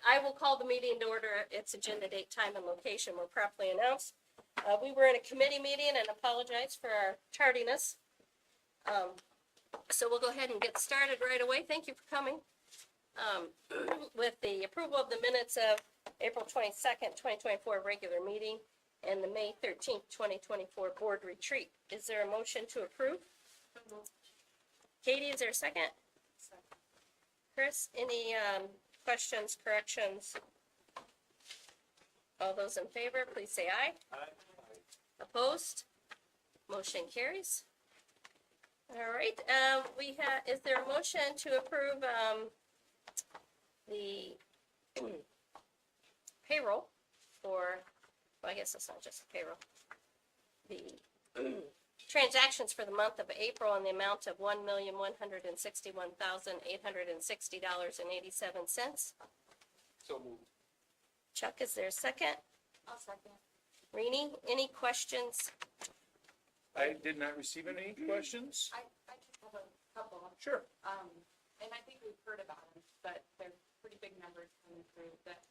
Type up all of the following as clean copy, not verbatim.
I will call the meeting to order. Its agenda, date, time, and location were properly announced. We were in a committee meeting and apologize for our tardiness. So we'll go ahead and get started right away. Thank you for coming. With the approval of the minutes of April 22nd, 2024 regular meeting and the May 13th, 2024 board retreat. Is there a motion to approve? Katie, is there a second? Chris, any questions, corrections? All those in favor, please say aye. Aye. Opposed? Motion carries. All right, is there a motion to approve the payroll for, well, I guess it's not just payroll, the transactions for the month of April in the amount of $1,161,860.87. So moved. Chuck, is there a second? I'll second. Rini, any questions? I did not receive any questions. I just have a couple. Sure. And I think we've heard about them, but they're pretty big numbers coming through. That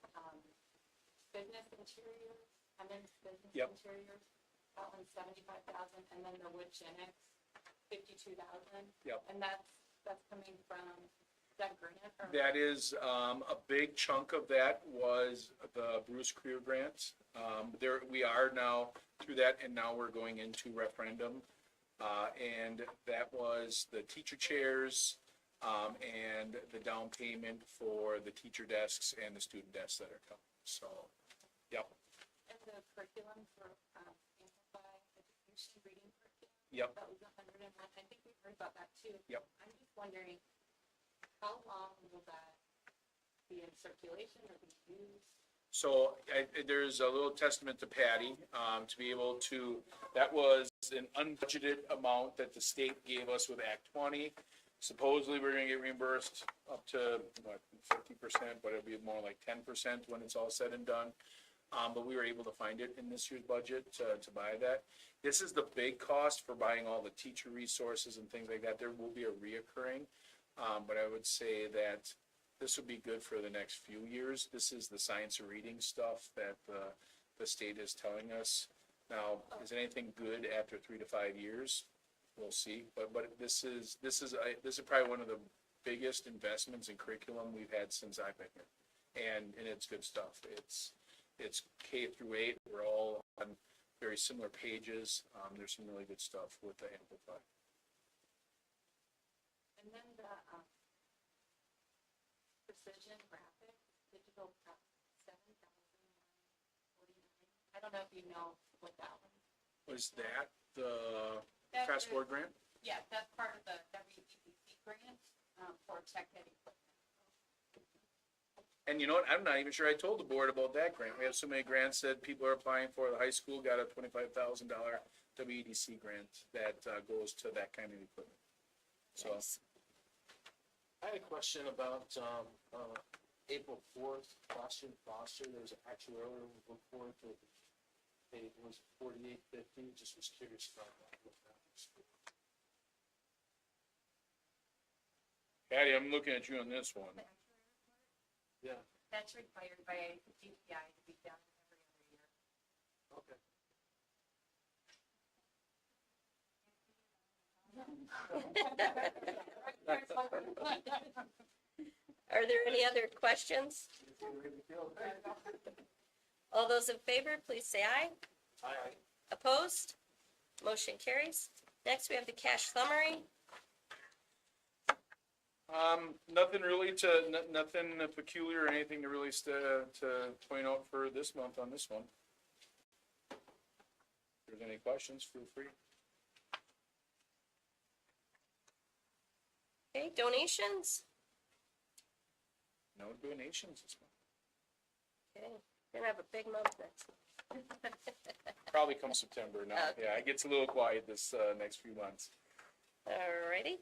business interiors, business Yep. interiors, that one's 75,000, and then the wood Genix, 52,000. Yep. And that's coming from that grant. Or That is, a big chunk of that was the Bruce Creer grant. There, we are now through that, and now we're going into referendum. And that was the teacher chairs, and the down payment for the teacher desks and the student desks that are coming. So, yep, and the curriculum for Amplify Education reading curriculum. yep. That was 101. I think we've heard about that too. Yep. I'm just wondering, how long will that be in circulation or be used? So there's a little testament to Patty, to be able to, that was an unbudgeted amount that the state gave us with Act 20. Supposedly, we're gonna get reimbursed up to, what, 50%, but it'll be more like 10% when it's all said and done. But we were able to find it in this year's budget to buy that. This is the big cost for buying all the teacher resources and things like that. There will be a reoccurring, but I would say that this will be good for the next few years. This is the science of reading stuff that the state is telling us. Now, is anything good after 3 to 5 years? We'll see. But this is probably one of the biggest investments in curriculum we've had since I've been here, and it's good stuff. It's K through 8. We're all on very similar pages. There's some really good stuff with the Amplify. And then the precision graphics, digital 7,049. I don't know if you know what that one is. Was that the That's fast forward grant? Yeah, that's part of the WEPC grant for tech ed equipment. And you know what? I'm not even sure I told the board about that grant. We have so many grants that people are applying for. The high school got a $25,000 WEDC grant that goes to that kind of equipment. So, Nice. I had a question about April 4th, Boston Foster. There was an actuarial report that it was 4850. Just was curious about that. Patty, I'm looking at you on this one. The actuary report, Yeah. that's required by DPI to be done every other year. Okay. Are there any other questions? All those in favor, please say aye. Aye. Opposed? Motion carries. Next, we have the cash summary. Nothing really nothing peculiar or anything to really to point out for this month on this one. If there's any questions, feel free. Okay, donations. No donations this month. Okay, we're gonna have a big month next. Probably come September now. Okay. Yeah, it gets a little quiet this next few months. Alrighty.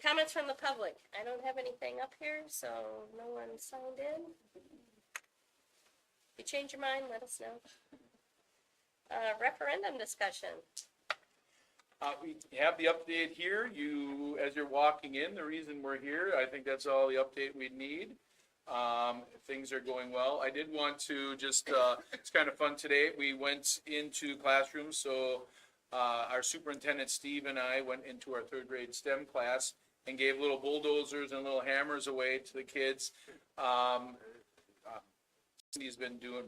Comments from the public. I don't have anything up here, so no one signed in. If you change your mind, let us know. Referendum discussion. We have the update here. As you're walking in, the reason we're here, I think that's all the update we need. Things are going well. I did want to just, it's kind of fun today. We went into classrooms, so our superintendent, Steve, and I went into our third grade STEM class and gave little bulldozers and little hammers away to the kids.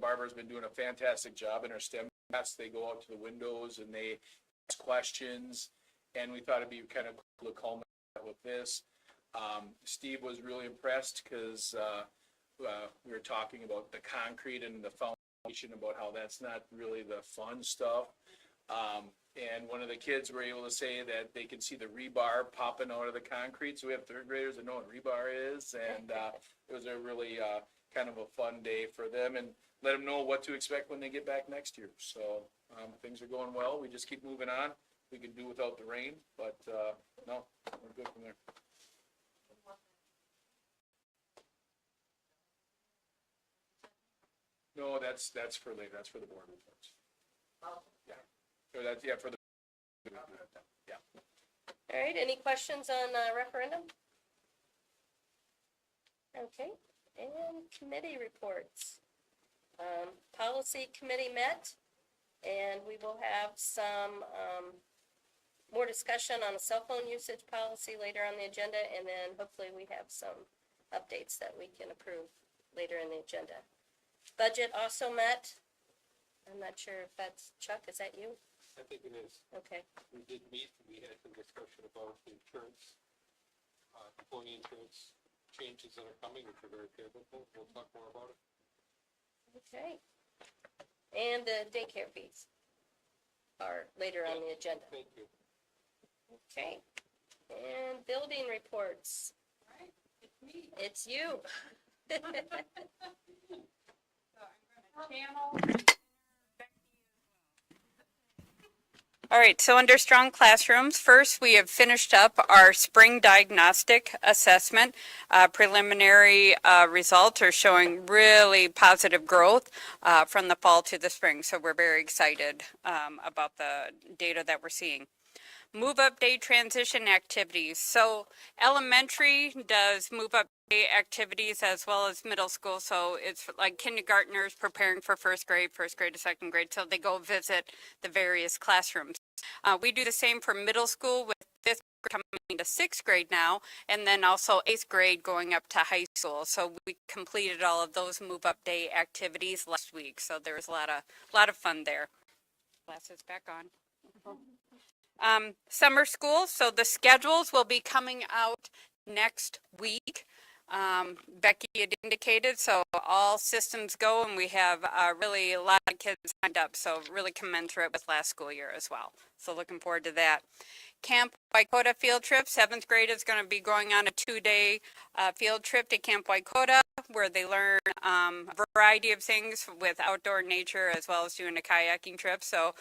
Barbara's been doing a fantastic job in her STEM class. They go out to the windows and they ask questions, and we thought it'd be kind of cool to culminate with this. Steve was really impressed because we were talking about the concrete and the foundation, about how that's not really the fun stuff. And one of the kids were able to say that they could see the rebar popping out of the concrete. So we have third graders that know what rebar is, and it was a really kind of a fun day for them, and let them know what to expect when they get back next year. So things are going well. We just keep moving on. We could do without the rain, but no, we're good from there. No, that's for later. That's for the board reports. Yeah. So that's, yeah, for the, yeah. All right, any questions on referendum? Okay, and committee reports. Policy committee met, and we will have some more discussion on a cell phone usage policy later on the agenda, and then hopefully we have some updates that we can approve later in the agenda. Budget also met. I'm not sure if that's Chuck, is that you? I think it is. Okay, We did meet, we had some discussion about the insurance, employee insurance changes that are coming, which are very favorable. We'll talk more about it. okay. And the daycare fees are later on the agenda. Thank you. Okay. And building reports. Right, it's me. It's you. So I'm gonna channel. All right, so under strong classrooms, first we have finished up our spring diagnostic assessment. Preliminary results are showing really positive growth from the fall to the spring, so we're very excited about the data that we're seeing. Move up day transition activities. So elementary does move up day activities as well as middle school. So it's like kindergartners preparing for first grade to second grade. So they go visit the various classrooms. We do the same for middle school with fifth grade coming to sixth grade now, and then also eighth grade going up to high school. So we completed all of those move up day activities last week. So there was a lot of fun there. Glasses back on. Summer school, so the schedules will be coming out next week. Becky had indicated, so all systems go, and we have really a lot of kids signed up, so really commensurate with last school year as well. So looking forward to that. Camp Waikota field trip, 7th grade is going to be going on a 2-day field trip to Camp Waikota, where they learn a variety of things with outdoor nature as well as doing a kayaking trip. So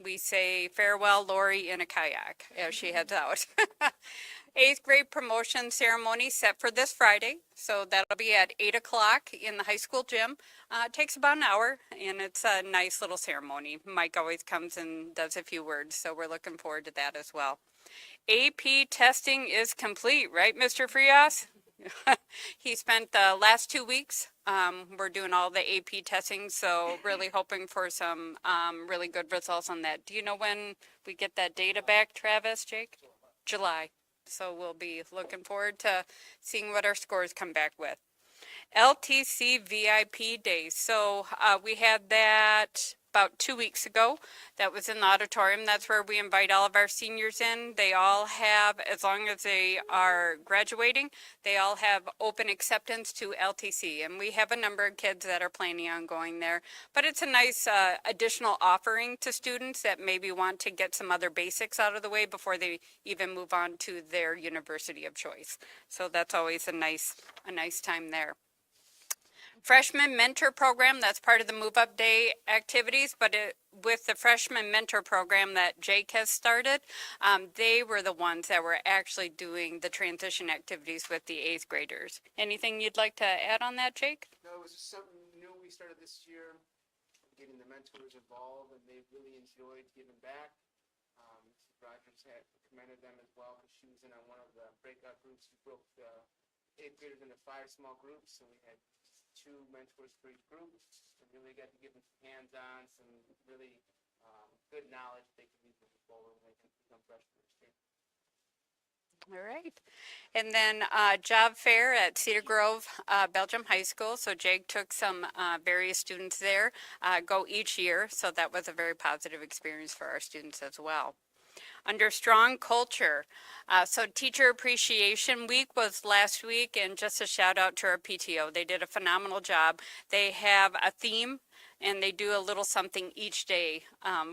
we say farewell, Lori, in a kayak as she heads out. 8th grade promotion ceremony set for this Friday. So that'll be at 8 o'clock in the high school gym. It takes about an hour, and it's a nice little ceremony. Mike always comes and does a few words, so we're looking forward to that as well. AP testing is complete, right, Mr. Frias? He spent the last 2 weeks. We're doing all the AP testing, so really hoping for some really good results on that. Do you know when we get that data back, Travis, Jake? July. So we'll be looking forward to seeing what our scores come back with. LTC VIP days. So we had that about 2 weeks ago. That was in the auditorium. That's where we invite all of our seniors in. They all have, as long as they are graduating, they all have open acceptance to LTC. And we have a number of kids that are planning on going there. But it's a nice additional offering to students that maybe want to get some other basics out of the way before they even move on to their university of choice. So that's always a nice time there. Freshman Mentor Program, that's part of the Move Up Day activities, but with the Freshman Mentor Program that Jake has started, they were the ones that were actually doing the transition activities with the 8th graders. Anything you'd like to add on that, Jake? No, it was just something new we started this year, getting the mentors involved, and they really enjoyed giving back. Mrs. Rogers had commended them as well, because she was in on one of the breakout groups who broke the eighth graders into 5 small groups, so we had 2 mentors for each group. And really got to give them hands-on, some really good knowledge they can use moving forward when they can become freshmen next year. All right. And then job fair at Cedar Grove Belgium High School. So Jake took some various students there, go each year. So that was a very positive experience for our students as well. Under strong culture, so Teacher Appreciation Week was last week, and just a shout out to our PTO. They did a phenomenal job. They have a theme, and they do a little something each day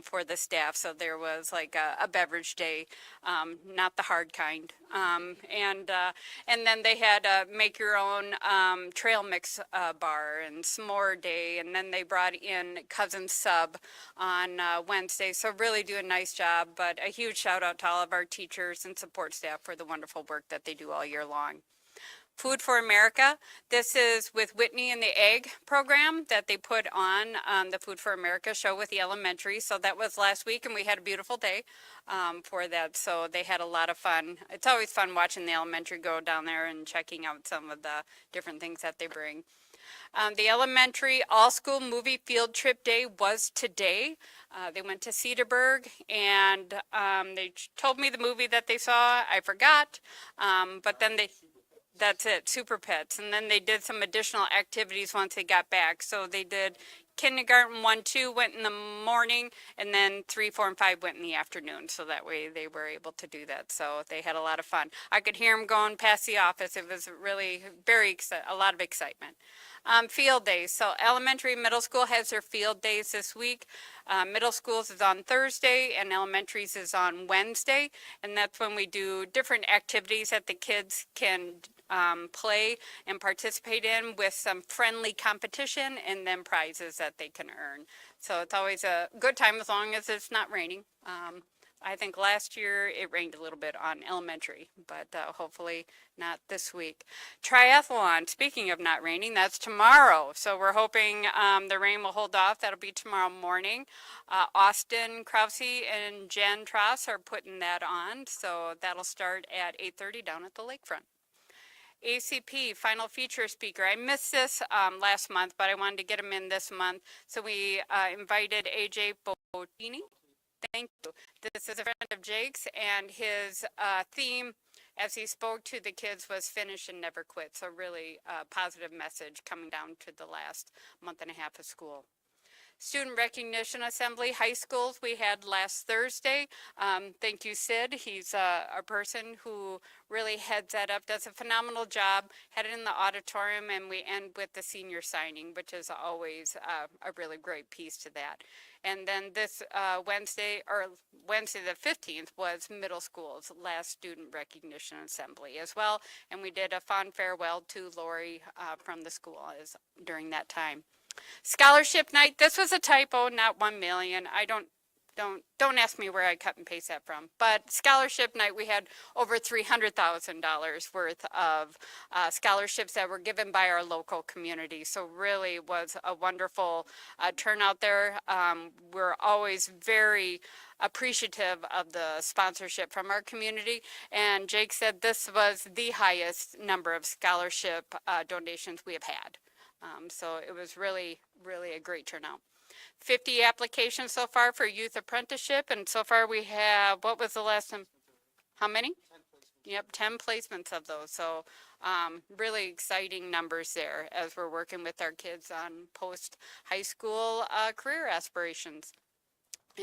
for the staff. So there was like a beverage day, not the hard kind, and then they had a make your own trail mix bar and s'more day, and then they brought in Cousin Sub on Wednesday. So really do a nice job, but a huge shout out to all of our teachers and support staff for the wonderful work that they do all year long. Food for America. This is with Whitney and the Egg program that they put on the Food for America show with the elementary. So that was last week, and we had a beautiful day for that. So they had a lot of fun. It's always fun watching the elementary go down there and checking out some of the different things that they bring. The elementary all-school movie field trip day was today. They went to Cedarburg, and they told me the movie that they saw. I forgot, but then that's it, Super Pets. And then they did some additional activities once they got back. So they did kindergarten 1, 2 went in the morning, and then 3, 4, and 5 went in the afternoon. So that way they were able to do that. So they had a lot of fun. I could hear them going past the office. It was really a lot of excitement. Field days. So elementary, middle school has their field days this week. Middle schools is on Thursday, and elementaries is on Wednesday. And that's when we do different activities that the kids can play and participate in with some friendly competition and then prizes that they can earn. So it's always a good time as long as it's not raining. I think last year it rained a little bit on elementary, but hopefully not this week. Triathlon, speaking of not raining, that's tomorrow. So we're hoping the rain will hold off. That'll be tomorrow morning. Austin Krause and Jen Tross are putting that on. So that'll start at 8:30 down at the lakefront. ACP, final feature speaker. I missed this last month, but I wanted to get him in this month. So we invited AJ Botini. Thank you. This is a friend of Jake's, and his theme as he spoke to the kids was finish and never quit. So really a positive message coming down to the last month and a half of school. Student Recognition Assembly, high schools, we had last Thursday. Thank you, Sid. He's a person who really heads that up, does a phenomenal job, had it in the auditorium, and we end with the senior signing, which is always a really great piece to that. And then this Wednesday the 15th was middle school's last Student Recognition Assembly as well. And we did a fond farewell to Lori from the school during that time. Scholarship night, this was a typo, not 1 million. I don't ask me where I cut and paste that from. But scholarship night, we had over $300,000 worth of scholarships that were given by our local community. So really was a wonderful turnout there. We're always very appreciative of the sponsorship from our community. And Jake said this was the highest number of scholarship donations we have had. So it was really, really a great turnout. 50 applications so far for youth apprenticeship, and so far we have, what was the last time? How many? 10 placements. Yep, 10 placements of those. So really exciting numbers there as we're working with our kids on post-high school career aspirations.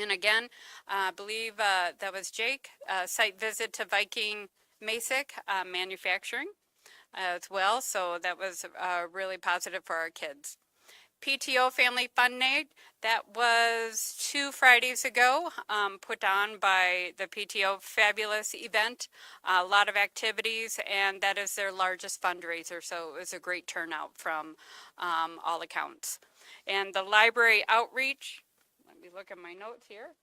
And again, I believe that was Jake, site visit to Viking Masick Manufacturing as well. So that was really positive for our kids. PTO Family Fun Night, that was 2 Fridays ago, put on by the PTO. Fabulous event, a lot of activities, and that is their largest fundraiser. So it was a great turnout from all accounts. And the library outreach, let me look at my notes here.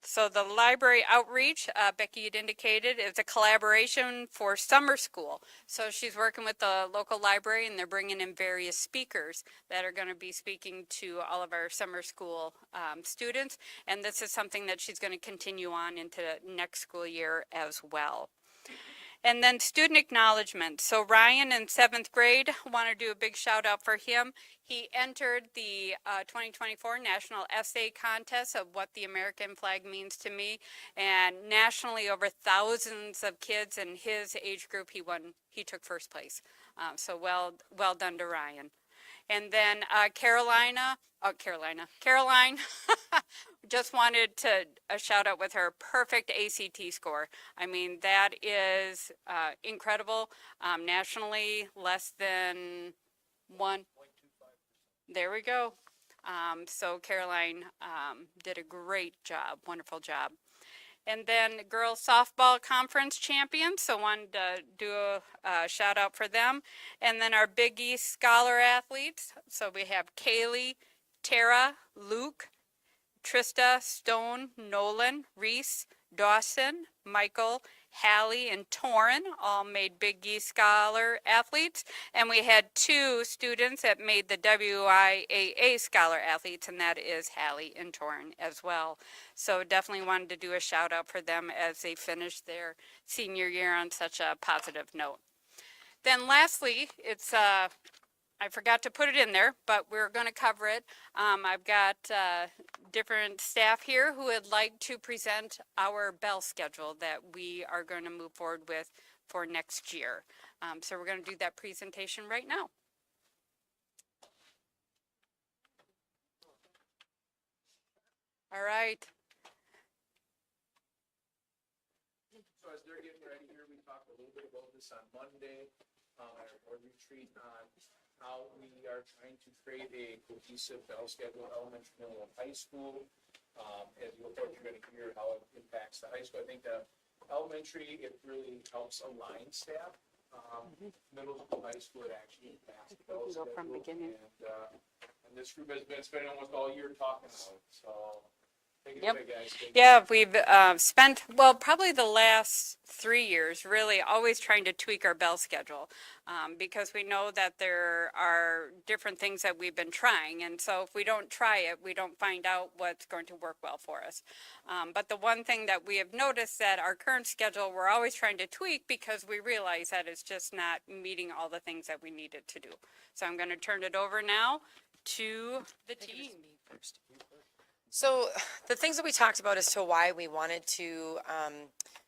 So the library outreach, Becky had indicated, is a collaboration for summer school. So she's working with the local library, and they're bringing in various speakers that are going to be speaking to all of our summer school students. And this is something that she's going to continue on into next school year as well. And then student acknowledgement. So Ryan in seventh grade, want to do a big shout out for him. He entered the 2024 National Essay Contest of what the American flag means to me. And nationally, over thousands of kids in his age group, he took first place. So well done to Ryan. And then Caroline, just wanted to a shout out with her perfect ACT score. I mean, that is incredible. Nationally, less than 1. There we go. So Caroline did a great job, wonderful job. And then girls softball conference champions, so wanted to do a shout out for them. And then our Big East Scholar athletes, so we have Kaylee, Tara, Luke, Trista, Stone, Nolan, Reese, Dawson, Michael, Hallie, and Torrin all made Big East Scholar athletes. And we had 2 students that made the WIAA Scholar athletes, and that is Hallie and Torrin as well. So definitely wanted to do a shout out for them as they finished their senior year on such a positive note. Then lastly, it's I forgot to put it in there, but we're going to cover it. I've got different staff here who would like to present our bell schedule that we are going to move forward with for next year. So we're going to do that presentation right now. All right. So as they're getting ready here, we talked a little bit about this on Monday, at our board retreat on how we are trying to create a cohesive bell schedule, elementary, middle, and high school. As you look forward, you're gonna hear how it impacts the high school. I think the elementary, it really helps align staff. Middle school, high school, it actually impacts the bell We can go schedule. from beginning. And this group has been spending almost all year talking about it, so. Take it Yep. away, guys. Thank you. Yeah, we've spent, well, probably the last 3 years really always trying to tweak our bell schedule because we know that there are different things that we've been trying. And so if we don't try it, we don't find out what's going to work well for us. But the one thing that we have noticed that our current schedule, we're always trying to tweak because we realize that it's just not meeting all the things that we need it to do. So I'm going to turn it over now to the team. So the things that we talked about as to why we wanted to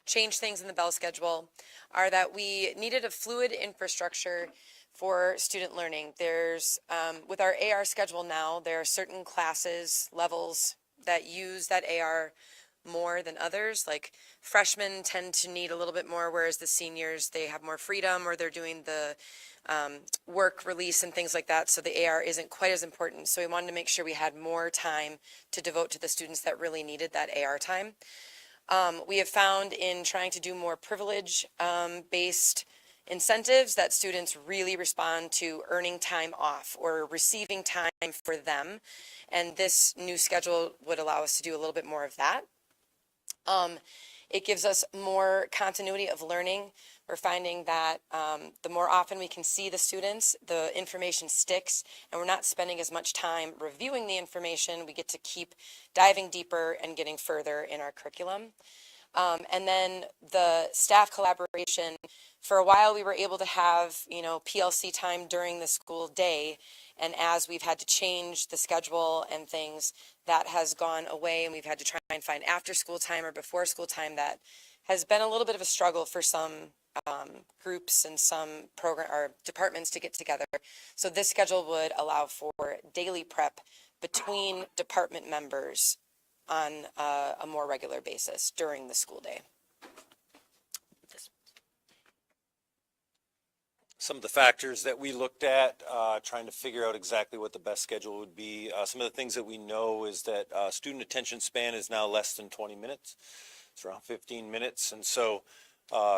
change things in the bell schedule are that we needed a fluid infrastructure for student learning. There's, with our AR schedule now, there are certain classes, levels that use that AR more than others. Like freshmen tend to need a little bit more, whereas the seniors, they have more freedom or they're doing the work release and things like that. So the AR isn't quite as important. So we wanted to make sure we had more time to devote to the students that really needed that AR time. We have found in trying to do more privilege based incentives that students really respond to earning time off or receiving time for them. And this new schedule would allow us to do a little bit more of that. It gives us more continuity of learning. We're finding that the more often we can see the students, the information sticks, and we're not spending as much time reviewing the information. We get to keep diving deeper and getting further in our curriculum. And then the staff collaboration. For a while, we were able to have, PLC time during the school day. And as we've had to change the schedule and things, that has gone away, and we've had to try and find after school time or before school time. That has been a little bit of a struggle for some groups and some program or departments to get together. So this schedule would allow for daily prep between department members on a more regular basis during the school day. Some of the factors that we looked at, trying to figure out exactly what the best schedule would be. Some of the things that we know is that student attention span is now less than 20 minutes. It's around 15 minutes. And so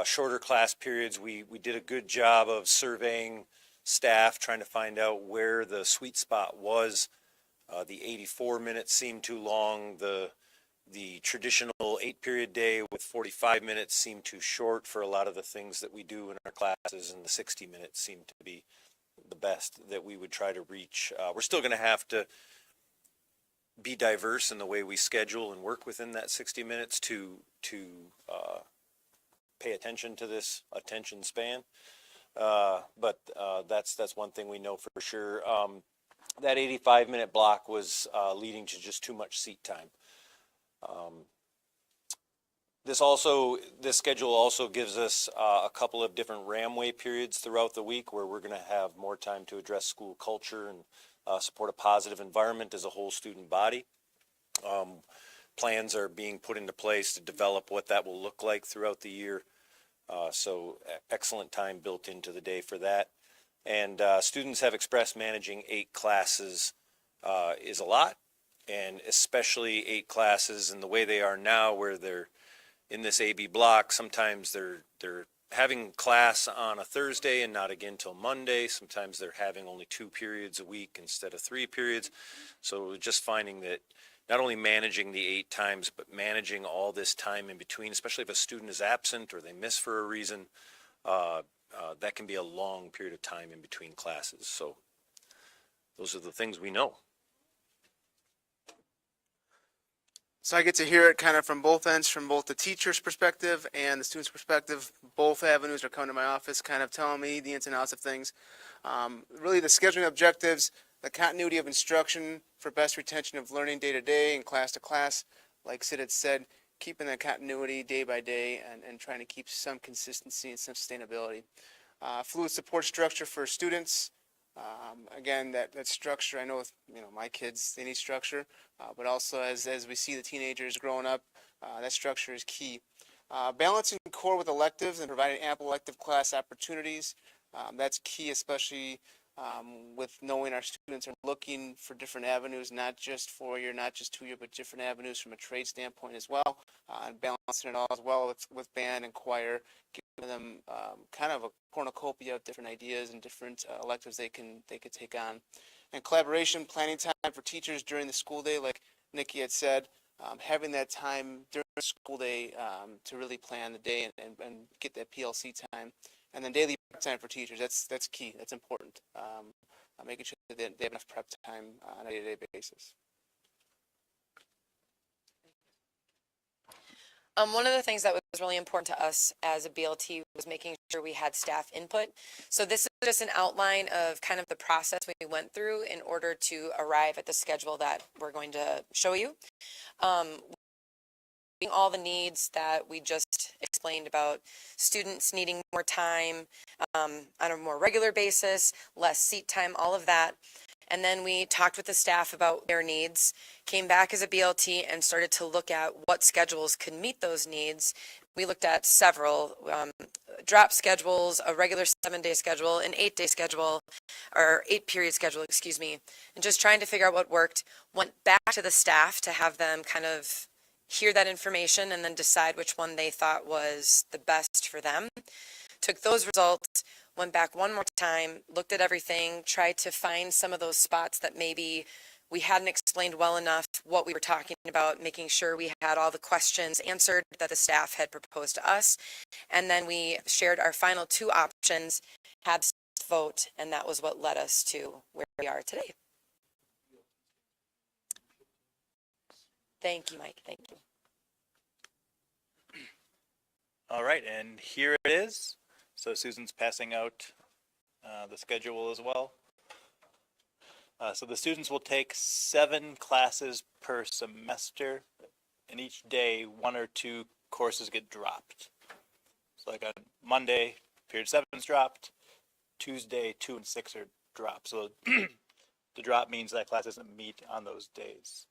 shorter class periods, we did a good job of surveying staff, trying to find out where the sweet spot was. The 84 minutes seemed too long. The traditional 8-period day with 45 minutes seemed too short for a lot of the things that we do in our classes, and the 60 minutes seemed to be the best that we would try to reach. We're still going to have to be diverse in the way we schedule and work within that 60 minutes to pay attention to this attention span. But that's one thing we know for sure. That 85-minute block was leading to just too much seat time. This schedule also gives us a couple of different Ramway periods throughout the week where we're going to have more time to address school culture and support a positive environment as a whole student body. Plans are being put into place to develop what that will look like throughout the year. So excellent time built into the day for that. And students have expressed managing 8 classes is a lot, and especially 8 classes in the way they are now, where they're in this AB block. Sometimes they're having class on a Thursday and not again till Monday. Sometimes they're having only 2 periods a week instead of 3 periods. So just finding that not only managing the 8 times, but managing all this time in between, especially if a student is absent or they miss for a reason, that can be a long period of time in between classes. So those are the things we know. So I get to hear it kind of from both ends, from both the teacher's perspective and the student's perspective. Both avenues are coming to my office, kind of telling me the ins and outs of things. Really the scheduling objectives, the continuity of instruction for best retention of learning day to day and class to class. Like Sid had said, keeping that continuity day by day and trying to keep some consistency and some sustainability. Fluid support structure for students. Again, that structure, I know with my kids, they need structure, but also as we see the teenagers growing up, that structure is key. Balancing core with electives and providing ample elective class opportunities, that's key, especially with knowing our students are looking for different avenues, not just 4-year, not just 2-year, but different avenues from a trade standpoint as well, and balancing it all as well with band and choir, giving them kind of a cornucopia of different ideas and different electives they could take on. And collaboration, planning time for teachers during the school day, like Nikki had said, having that time during the school day to really plan the day and get that PLC time. And then daily prep time for teachers, that's key, that's important. Making sure that they have enough prep time on a day-to-day basis. One of the things that was really important to us as a BLT was making sure we had staff input. So this is just an outline of kind of the process we went through in order to arrive at the schedule that we're going to show you. All the needs that we just explained about students needing more time on a more regular basis, less seat time, all of that. And then we talked with the staff about their needs, came back as a BLT and started to look at what schedules could meet those needs. We looked at several drop schedules, a regular 7-day schedule, an 8-day schedule, or 8-period schedule, excuse me, and just trying to figure out what worked. Went back to the staff to have them kind of hear that information and then decide which one they thought was the best for them. Took those results, went back one more time, looked at everything, tried to find some of those spots that maybe we hadn't explained well enough what we were talking about, making sure we had all the questions answered that the staff had proposed to us. And then we shared our final 2 options, had vote, and that was what led us to where we are today. Thank you, Mike. Thank you. All right, and here it is. So Susan's passing out the schedule as well. So the students will take 7 classes per semester, and each day 1 or 2 courses get dropped. So like on Monday, period 7 is dropped. Tuesday, 2 and 6 are dropped. So the drop means that class doesn't meet on those days.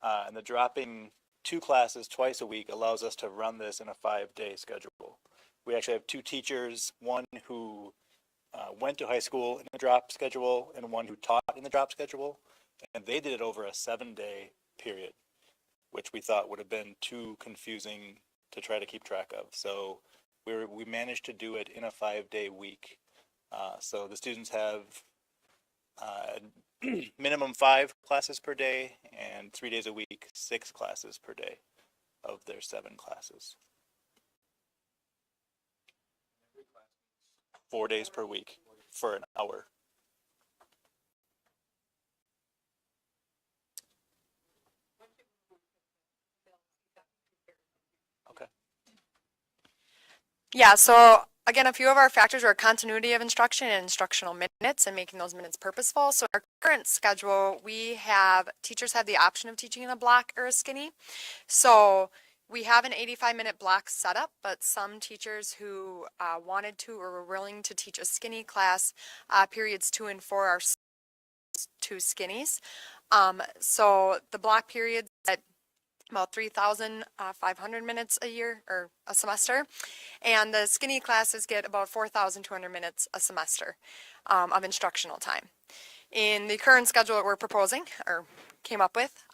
And the dropping 2 classes twice a week allows us to run this in a 5-day schedule. We actually have 2 teachers, one who went to high school in the drop schedule and one who taught in the drop schedule. And they did it over a 7-day period, which we thought would have been too confusing to try to keep track of. So we managed to do it in a 5-day week. So the students have minimum 5 classes per day, and 3 days a week, 6 classes per day of their 7 classes. 4 days per week for an hour. Okay. Yeah, so again, a few of our factors are continuity of instruction and instructional minutes and making those minutes purposeful. So our current schedule, we have, teachers have the option of teaching in a block or a skinny. So we have an 85-minute block setup, but some teachers who wanted to or were willing to teach a skinny class, periods 2 and 4 are two skinnies. So the block periods at about 3,500 minutes a year or a semester. And the skinny classes get about 4,200 minutes a semester of instructional time. In the current schedule that we're proposing, or came up with,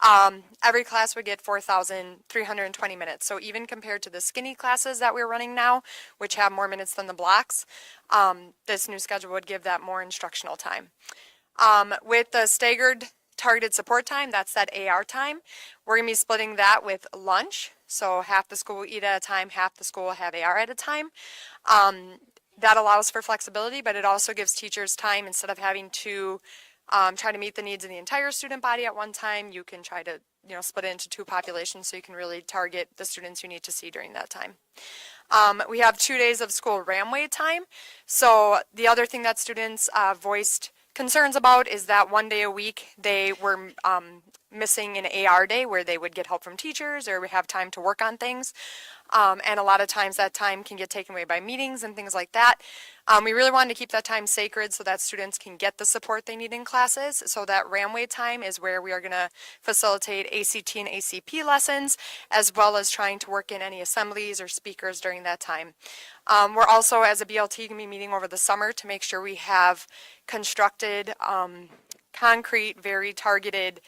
every class would get 4,320 minutes. So even compared to the skinny classes that we're running now, which have more minutes than the blocks, this new schedule would give that more instructional time. With the staggered targeted support time, that's that AR time, we're going to be splitting that with lunch. So half the school will eat at a time, half the school will have AR at a time. That allows for flexibility, but it also gives teachers time instead of having to try to meet the needs of the entire student body at one time. You can try to, split it into two populations so you can really target the students you need to see during that time. We have 2 days of school ramway time. So the other thing that students voiced concerns about is that 1 day a week they were missing an AR day where they would get help from teachers or have time to work on things. And a lot of times that time can get taken away by meetings and things like that. We really wanted to keep that time sacred so that students can get the support they need in classes. So that ramway time is where we are going to facilitate ACT and ACP lessons, as well as trying to work in any assemblies or speakers during that time. We're also, as a BLT, going to be meeting over the summer to make sure we have constructed, concrete, very targeted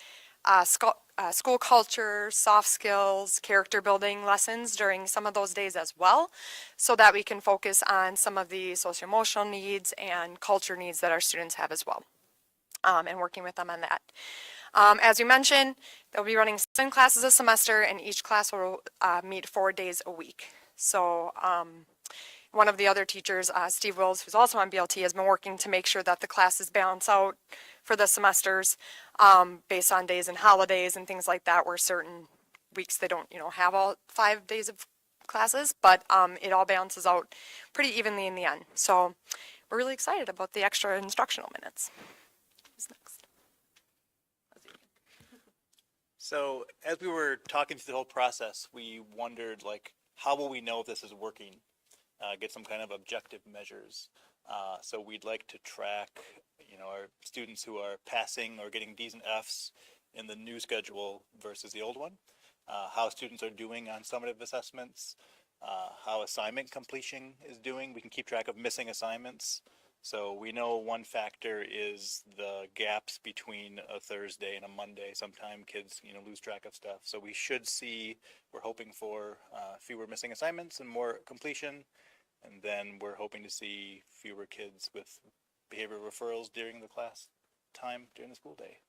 school culture, soft skills, character building lessons during some of those days as well, so that we can focus on some of the socio-emotional needs and culture needs that our students have as well, and working with them on that. As we mentioned, they'll be running 7 classes a semester, and each class will meet 4 days a week. So one of the other teachers, Steve Wills, who's also on BLT, has been working to make sure that the classes balance out for the semesters based on days and holidays and things like that, where certain weeks they don't, have all 5 days of classes, but it all balances out pretty evenly in the end. So we're really excited about the extra instructional minutes. Who's next? So as we were talking through the whole process, we wondered, how will we know if this is working? Get some kind of objective measures. So we'd like to track, our students who are passing or getting D's and F's in the new schedule versus the old one. How students are doing on summative assessments, how assignment completion is doing. We can keep track of missing assignments. So we know one factor is the gaps between a Thursday and a Monday. Sometimes kids, lose track of stuff. So we should see, we're hoping for fewer missing assignments and more completion. And then we're hoping to see fewer kids with behavioral referrals during the class time during the school day.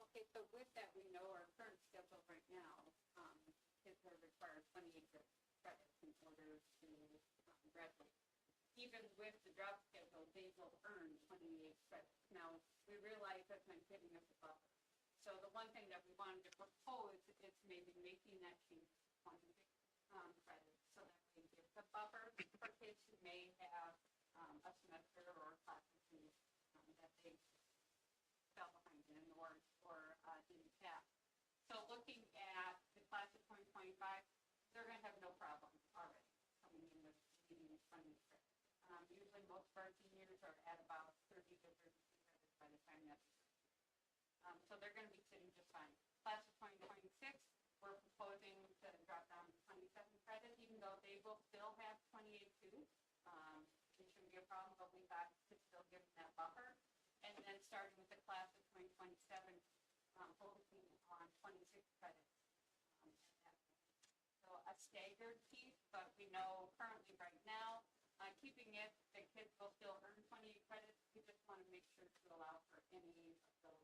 Okay, so with that, we know our current schedule right now, kids are required 28 credits in order to graduate. Even with the drop schedule, they will earn 28 credits. Now, we realize that's not giving us a buffer. So the one thing that we wanted to propose is maybe making that change to 26 credits, so that we give the buffer for kids who may have a semester or a class that they fell behind in or didn't pass. So looking at the class of 2025, they're going to have no problem already coming in with meeting 20 credits. Usually most of our seniors are at about 30 to 32 credits by the time that's so they're going to be sitting just fine. Class of 2026, we're proposing to drop down to 27 credits, even though they will still have 28 too. It shouldn't be a problem, but we thought to still give them that buffer. And then starting with the class of 2027, focusing on 26 credits at that point. So a staggered piece, but we know currently right now, keeping it, the kids will still earn 28 credits. We just want to make sure to allow for any of those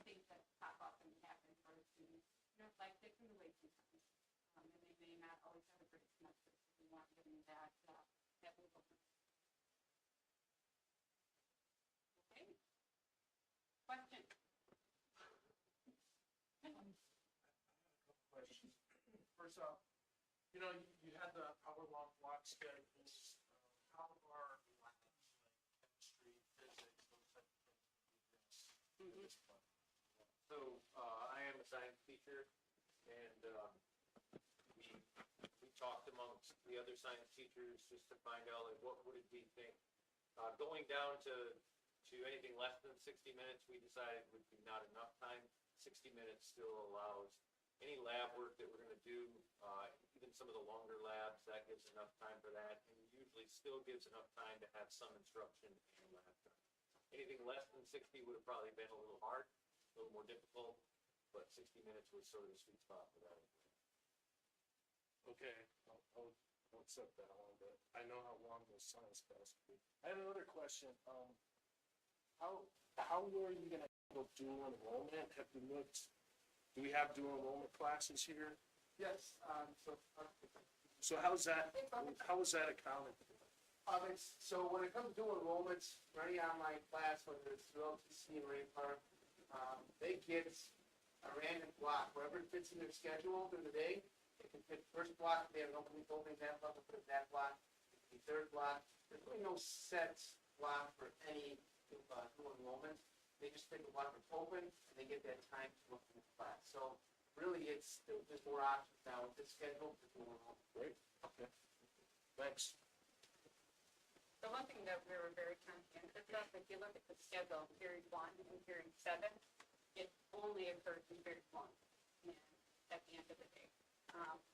things that pop up and happen for students, like they can wait sometimes, and they may not always have a great semester. So we want to give them that wiggle room. Okay. Question. Questions. First there's a, you know, you had the hour-long block schedules, how are chemistry, physics, those type of things? So, I am a science teacher, and, we talked amongst the other science teachers just to find out, like, what would it be think? Going down to anything less than 60 minutes, we decided would be not enough time. 60 minutes still allows any lab work that we're gonna do, even some of the longer labs, that gives enough time for that, and usually still gives enough time to have some instruction and lab time. Anything less than 60 would have probably been a little hard, a little more difficult, but 60 minutes was sort of the sweet spot for that. Okay, I'll accept that one, but I know how long those science classes will be. I have another question, how are you gonna handle dual enrollment? Have you looked, do we have dual enrollment classes here? Yes, So how is that accounted for? so when it comes to enrollments, for any online class, whether it's through LTC or APAR, they get a random block, wherever it fits in their schedule during the day. They can pick first block, if they have an opening that block, they'll put it in that block. The third block, there's really no set block for any dual enrollment. They just pick a block that's open, and they get that time to look in the class. So really, there's more options now with this schedule for dual enrollment. Great, okay, thanks. The one thing that we were very conscientious of, if you look at the schedule, period 1 and period 7, it only occurs in period 1, and at the end of the day.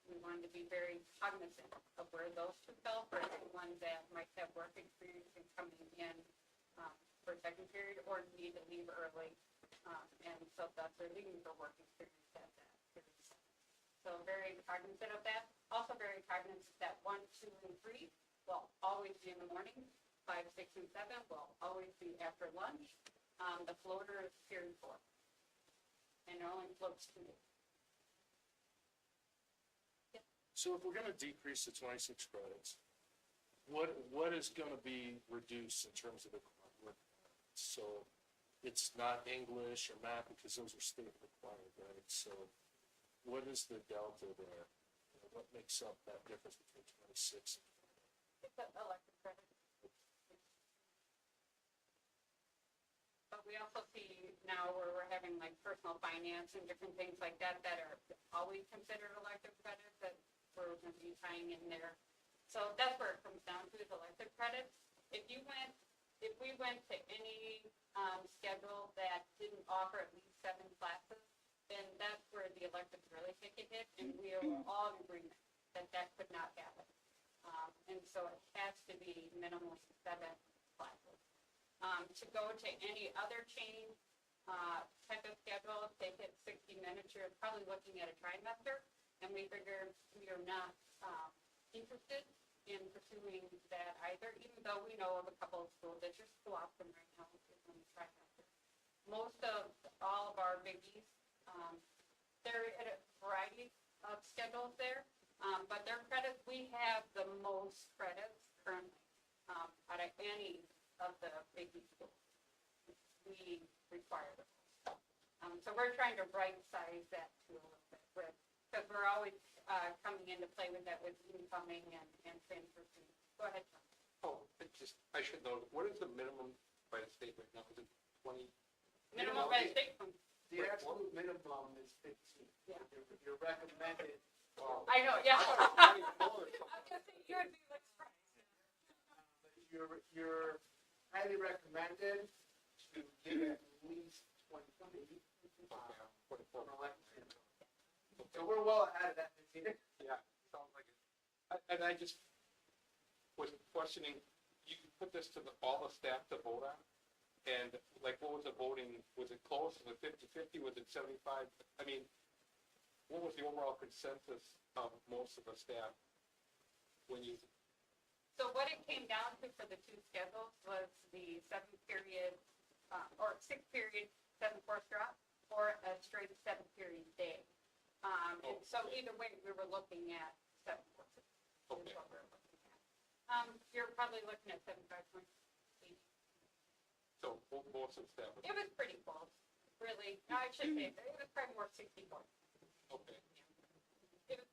We wanted to be very cognizant of where those two fell for anyone that might have work experience in coming in for second period or need to leave early. And so that's they're leaving for work experience at that period 7. So very cognizant of that. Also very cognizant that 1, 2, and 3 will always be in the morning. 5, 6, and 7 will always be after lunch. The floater is period 4. And it only floats 2 days. So if we're gonna decrease the 26 credits, what is gonna be reduced in terms of the requirements? So it's not English or math because those are state required, right? So what is the delta there? You know, what makes up that difference between 26 and 20? It's an elective credit. But we also see now where we're having like personal finance and different things like that that are always considered elective credits that we're going to be tying in there. So that's where it comes down to is elective credits. If we went to any schedule that didn't offer at least 7 classes, then that's where the electives really take a hit, and we are all in agreement that that could not happen. And so it has to be minimum 7 classes. To go to any other chain type of schedule, if they hit 60 minutes, you're probably looking at a trimester, and we figure we are not interested in pursuing that either, even though we know of a couple of schools that just go off them right now with the trimester. Most of all of our biggies, they're at a variety of schedules there, but their credits, we have the most credits currently out of any of the biggie schools. We require them. So we're trying to right size that too a little bit, because we're always coming into play with that with incoming and transfer students. Go ahead, Tom. Oh, I should know, what is the minimum by the state right now? Is it 20? Minimum by state. The absolute minimum is 15. Yeah. Your recommended, I know, yeah. You would be like surprised. you're highly recommended to give at least 20 from election. So we're well ahead of that 15. Yeah, sounds like it. And I just was questioning, you put this to all the staff to vote on? And like, what was the voting, was it close, was it 50-50, was it 75? I mean, what was the overall consensus of most of the staff when you? So what it came down to for the 2 schedules was the 7th period, or 6th period, 7 course drop, or a straight 7th period day. And so either way, we were looking at 7 courses. Okay. Is what we were looking at. You're probably looking at 75.8. So most of the staff. It was pretty close, really. No, I should say, it was probably more 60 points. Okay. It was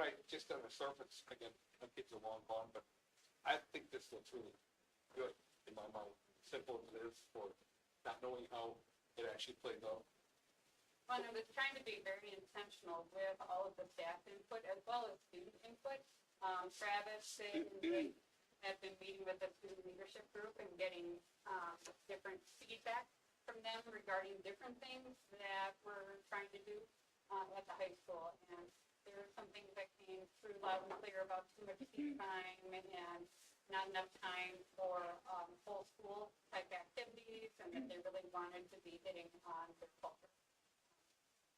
I, just on the surface, again, my kid's a long gone, but I think this looks really good in my mind. Simple as it is for not knowing how it actually plays out. Well, I was trying to be very intentional with all of the staff input as well as student input. Travis, Sid, and Jake have been meeting with the student leadership group and getting, different feedback from them regarding different things that we're trying to do, at the high school. And there were some things that came through loud and clear about too much seat time and not enough time for, whole school type activities, and that they really wanted to be hitting on their culture.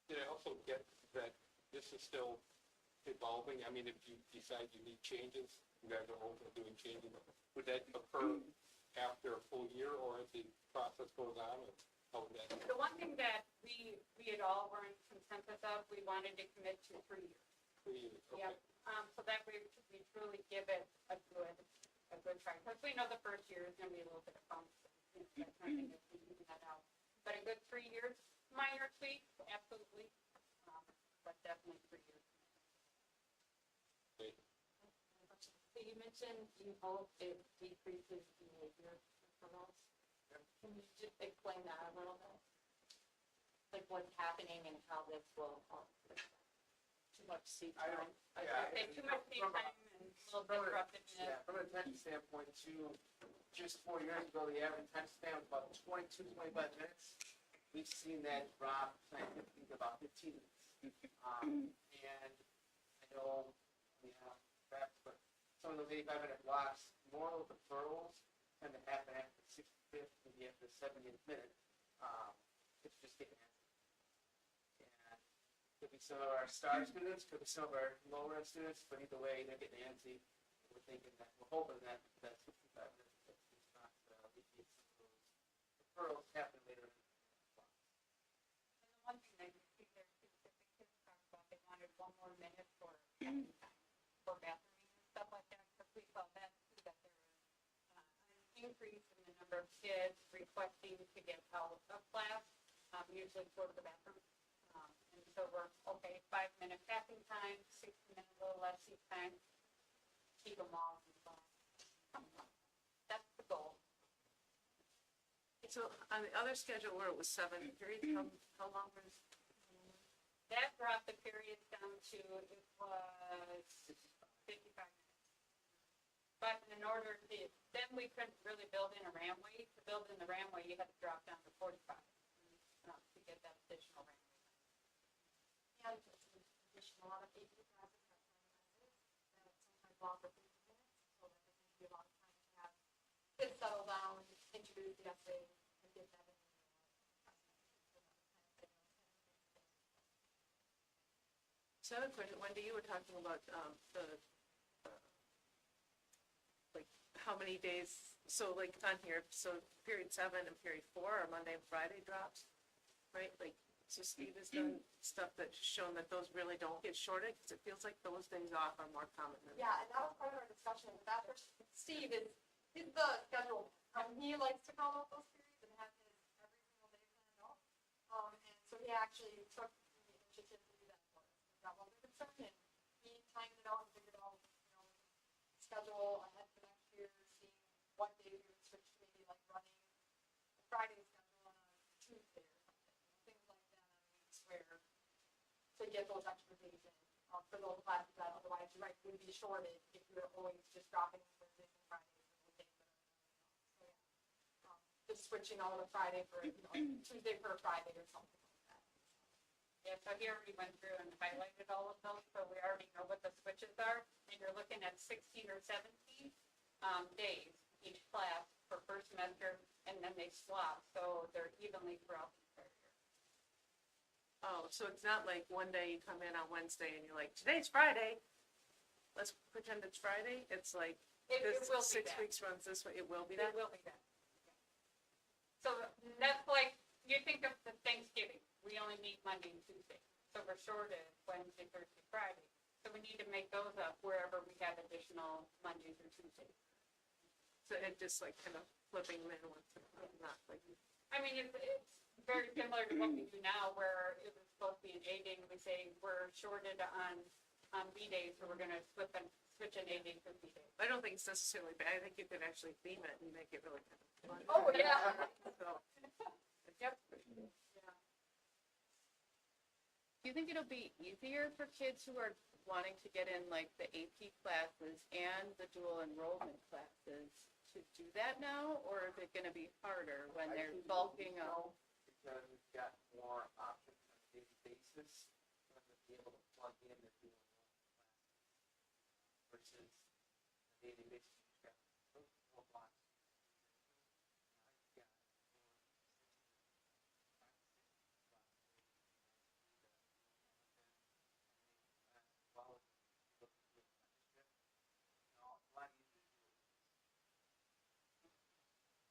Did I also get that this is still evolving? I mean, if you decide you need changes, you guys are open to doing changes, would that occur after a full year or as the process goes on? Or how would that? The one thing that we had all were in consensus of, we wanted to commit to 3 years. 3 years, okay. Yep. So that we truly give it a good try. Because we know the first year is gonna be a little bit of fun. That's nothing if we even that out. But a good 3 years, minor tweaks, absolutely. But definitely 3 years. Okay. So you mentioned you hope it decreases behavior referrals. Can you just explain that a little bit? Like what's happening and how this will help? Too much seat I time. don't- yeah, Say too much seat time and a little disruptiveness. Yeah, from an attention standpoint too, just 4 years ago, the average attention span was about 22, 25 minutes. We've seen that drop scientifically to about 15 minutes. And I know, perhaps, but some of those 85-minute blocks, more of the referrals tend to happen after the 65th, maybe after the 70th minute. It's just getting answered. And could be some of our star students, could be some of our lower end students, but either way, they're getting antsy. We're thinking that, we're hoping that 65 minutes, that it's not, alleviate some of those referrals happen later in the class. And the one thing that you see there too, is that the kids talked about, they wanted one more minute for packing time, for bathrooming and stuff like that, because we saw that too, that there was an increase in the number of kids requesting to get out of class, usually go to the bathroom. And so we're, okay, 5-minute packing time, 60 minutes, a little less seat time, keep them all in class. That's the goal. So on the other schedule where it was 7 periods, how long was? That brought the periods down to, it was 55 minutes. But in order to, then we couldn't really build in a ramway. To build in the ramway, you had to drop down to 45 to get that additional ramway. And additional lot of AP classes that sometimes longer than 50 minutes, so that they can give a lot of time to have kids settle down, introduce the essay, and get that in. So I have a question, Wendy, you were talking about, like, how many days, so like on here, so period 7 and period 4 are Monday and Friday drops, right? Like, so Steve has done stuff that's shown that those really don't get shorted, because it feels like those days off are more common than. Yeah, and that was part of our discussion, but that's where Steve is the schedule. He likes to call out those periods and have his every single day planned out. And so he actually took the initiative to do that for us. That was a concern, and he timed it out and figured out, schedule ahead for next year, seeing what day we would switch to maybe like running a Friday schedule on a Tuesday or something, things like that on weeks where, to get those extra days in, for those classes that otherwise you might would be shorted if you were always just dropping Thursdays and Fridays for those days that are. So yeah, just switching out a Friday for, Tuesday for a Friday or something like that. Yeah, so here we went through and highlighted all of those, so we already know what the switches are. And you're looking at 16 or 17 days each class for first semester, and then they swap, so they're evenly throughout the entire year. Oh, so it's not like one day you come in on Wednesday and you're like, today's Friday, let's pretend it's Friday, it's like, It this will be 6 that. weeks runs this way, it will be It that? will be that. So that's like, you think of the Thanksgiving, we only meet Monday and Tuesday, so we're shorted Wednesday, Thursday, Friday. So we need to make those up wherever we have additional Mondays or Tuesdays. So it just like kind of flipping them in once, not like. I mean, it's very similar to what we do now, where it was supposed to be an 8 day, and we say we're shorted on B days, so we're gonna switch an A day for B day. I don't think it's necessarily bad. I think you could actually theme it and make it really kind of fun. Oh, yeah. So, Yep. Do you think it'll be easier for kids who are wanting to get in like the AP classes and the dual enrollment classes to do that now? Or is it gonna be harder when they're bulking up? Because we've got more options on a daily basis, for them to be able to plug in the dual enrollment classes versus a daily basis, you've got four blocks. Now you've got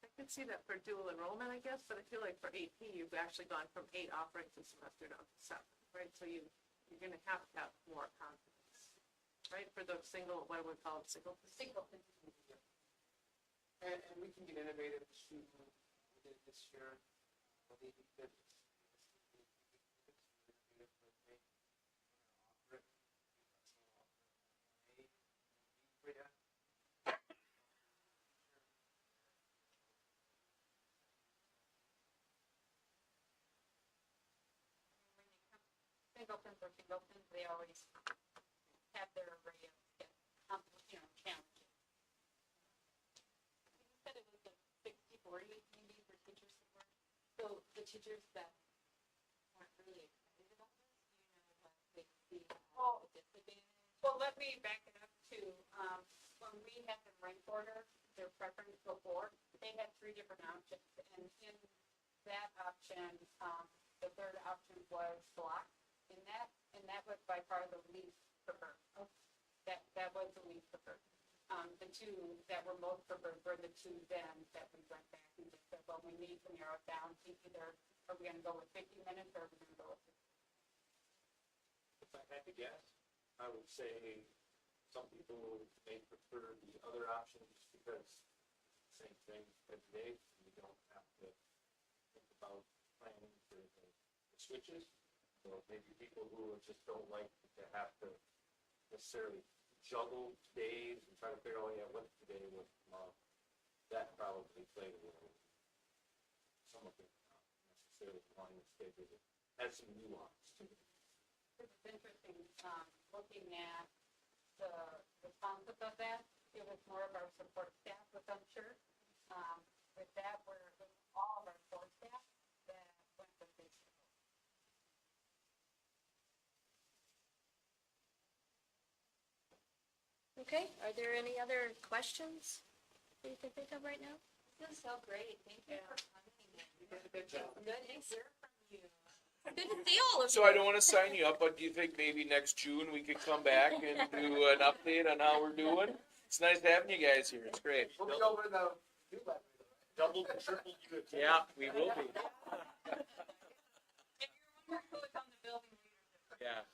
I could see that for dual enrollment, I guess, but I feel like for AP, you've actually gone from 8 offerings a semester down to 7, right? So you're gonna have more confidence, right? For the single, what do we call it, single? And we can get innovative too. We did this year. Well, they did this. Singletons or singletons, they always have their array of, challenges. You said it was a 60-40 maybe for teacher support. So the teachers that aren't really excited about this, what they see as a disadvantage? Well, let me back it up to, when we had them rank order, their preference before, they had 3 different options. And in that option, the third option was block. And that was by far the least preferred. That was the least preferred. The 2 that were most preferred were the 2 then that we went back and just said, well, we need to narrow it down to either, are we gonna go with 50 minutes or are we gonna go with 60? If I had to guess, I would say some people may prefer the other option just because same thing every day, you don't have to think about planning for the switches. So maybe people who just don't like to have to necessarily juggle days and try to figure out, what's today, what's tomorrow. That probably played a role. Some of it not necessarily wanting to schedule it. Has some nuance to it. It's interesting, looking at the responses of that, it was more of our support staff, which I'm sure. With that, it was all of our support staff that went with this. Okay, are there any other questions that you can think of right now? This is so great, thank you for coming. You did a good job. Good to hear from you. Good to see all of you. So I don't wanna sign you up, but do you think maybe next June we could come back and do an update on how we're doing? It's nice having you guys here, it's great. We'll be over in the new library. Double and triple you. Yeah, we will be, If you're wondering who was on the building leadership. yeah.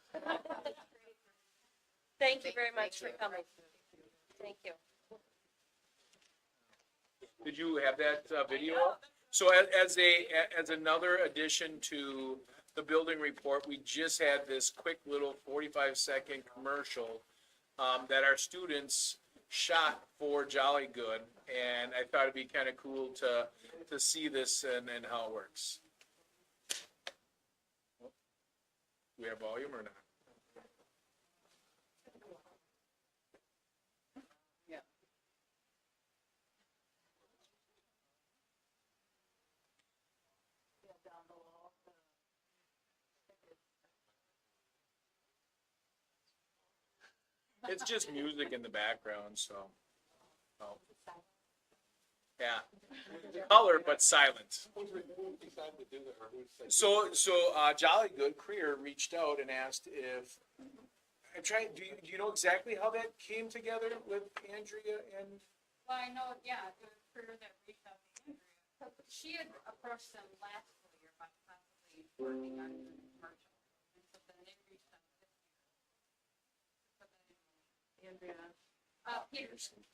Thank you very much for coming. Thank you. Did you have that video? So as another addition to the building report, we just had this quick little 45-second commercial that our students shot for Jolly Good, and I thought it'd be kind of cool to see this and how it works. Do we have volume or not? It's just music in the background, so. Oh. Yeah, color but silent. Who decided to do that, or who said? So Jolly Good Career reached out and asked if, I'm trying, do you know exactly how that came together with Andrea and? Well, I know, yeah, it was Career that reached out to Andrea. She had approached them last school year about possibly working on a commercial. And so then they reached out this year. So then, Andrea. Peterson.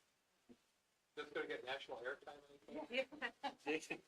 That's gonna get national airtime, I think?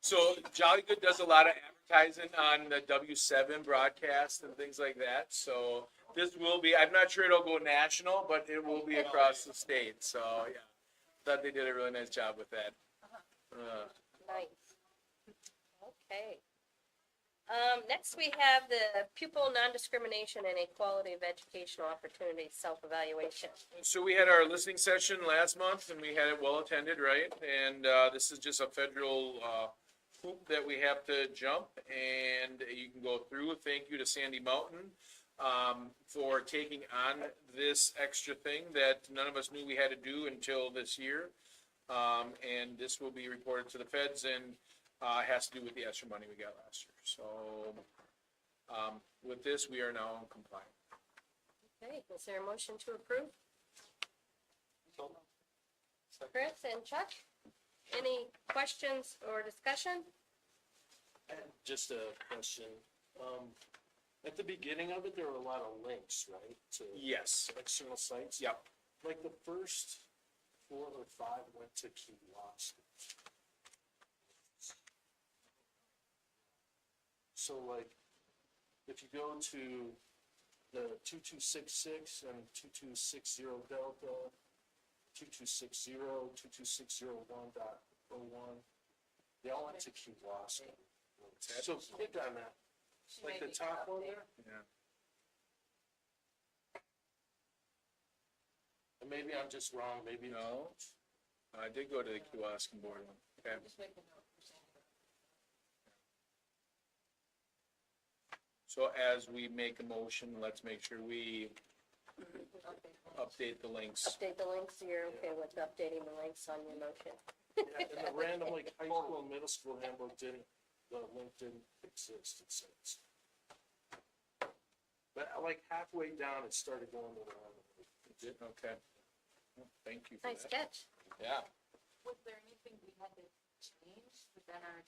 So Jolly Good does a lot of advertising on the W7 broadcast and things like that. So this will be, I'm not sure it'll go national, but it will be across the state. So yeah, thought they did a really nice job with that. Nice. Okay. Next we have the pupil non-discrimination and equality of educational opportunities self-evaluation. So we had our listening session last month and we had it well attended, right? And this is just a federal hoop that we have to jump and you can go through. Thank you to Sandy Mountain for taking on this extra thing that none of us knew we had to do until this year. And this will be reported to the feds and has to do with the extra money we got last year. So with this, we are now compliant. Okay, is there a motion to approve? Chris and Chuck, any questions or discussion? Just a question. At the beginning of it, there were a lot of links, right, to Yes. external sites? Yep. Like the first 4 or 5 went to Kiwanis. So like, if you go to the 2266 and 2260 Delta, 2260, 2260.1.01, they all went to Kiwanis. So click on that, like the top one there, Yeah. and maybe I'm just wrong, maybe. No, I did go to the kiosk and board one. Okay. So as we make a motion, let's make sure we update the links. Update the links, you're okay with updating the links on your motion? Yeah, and the random like high school and middle school handbook didn't, the link didn't exist, it says. But like halfway down, it started going to the random. It did, okay. Well, thank you for Nice that. catch. Yeah. Was there anything we had to change within our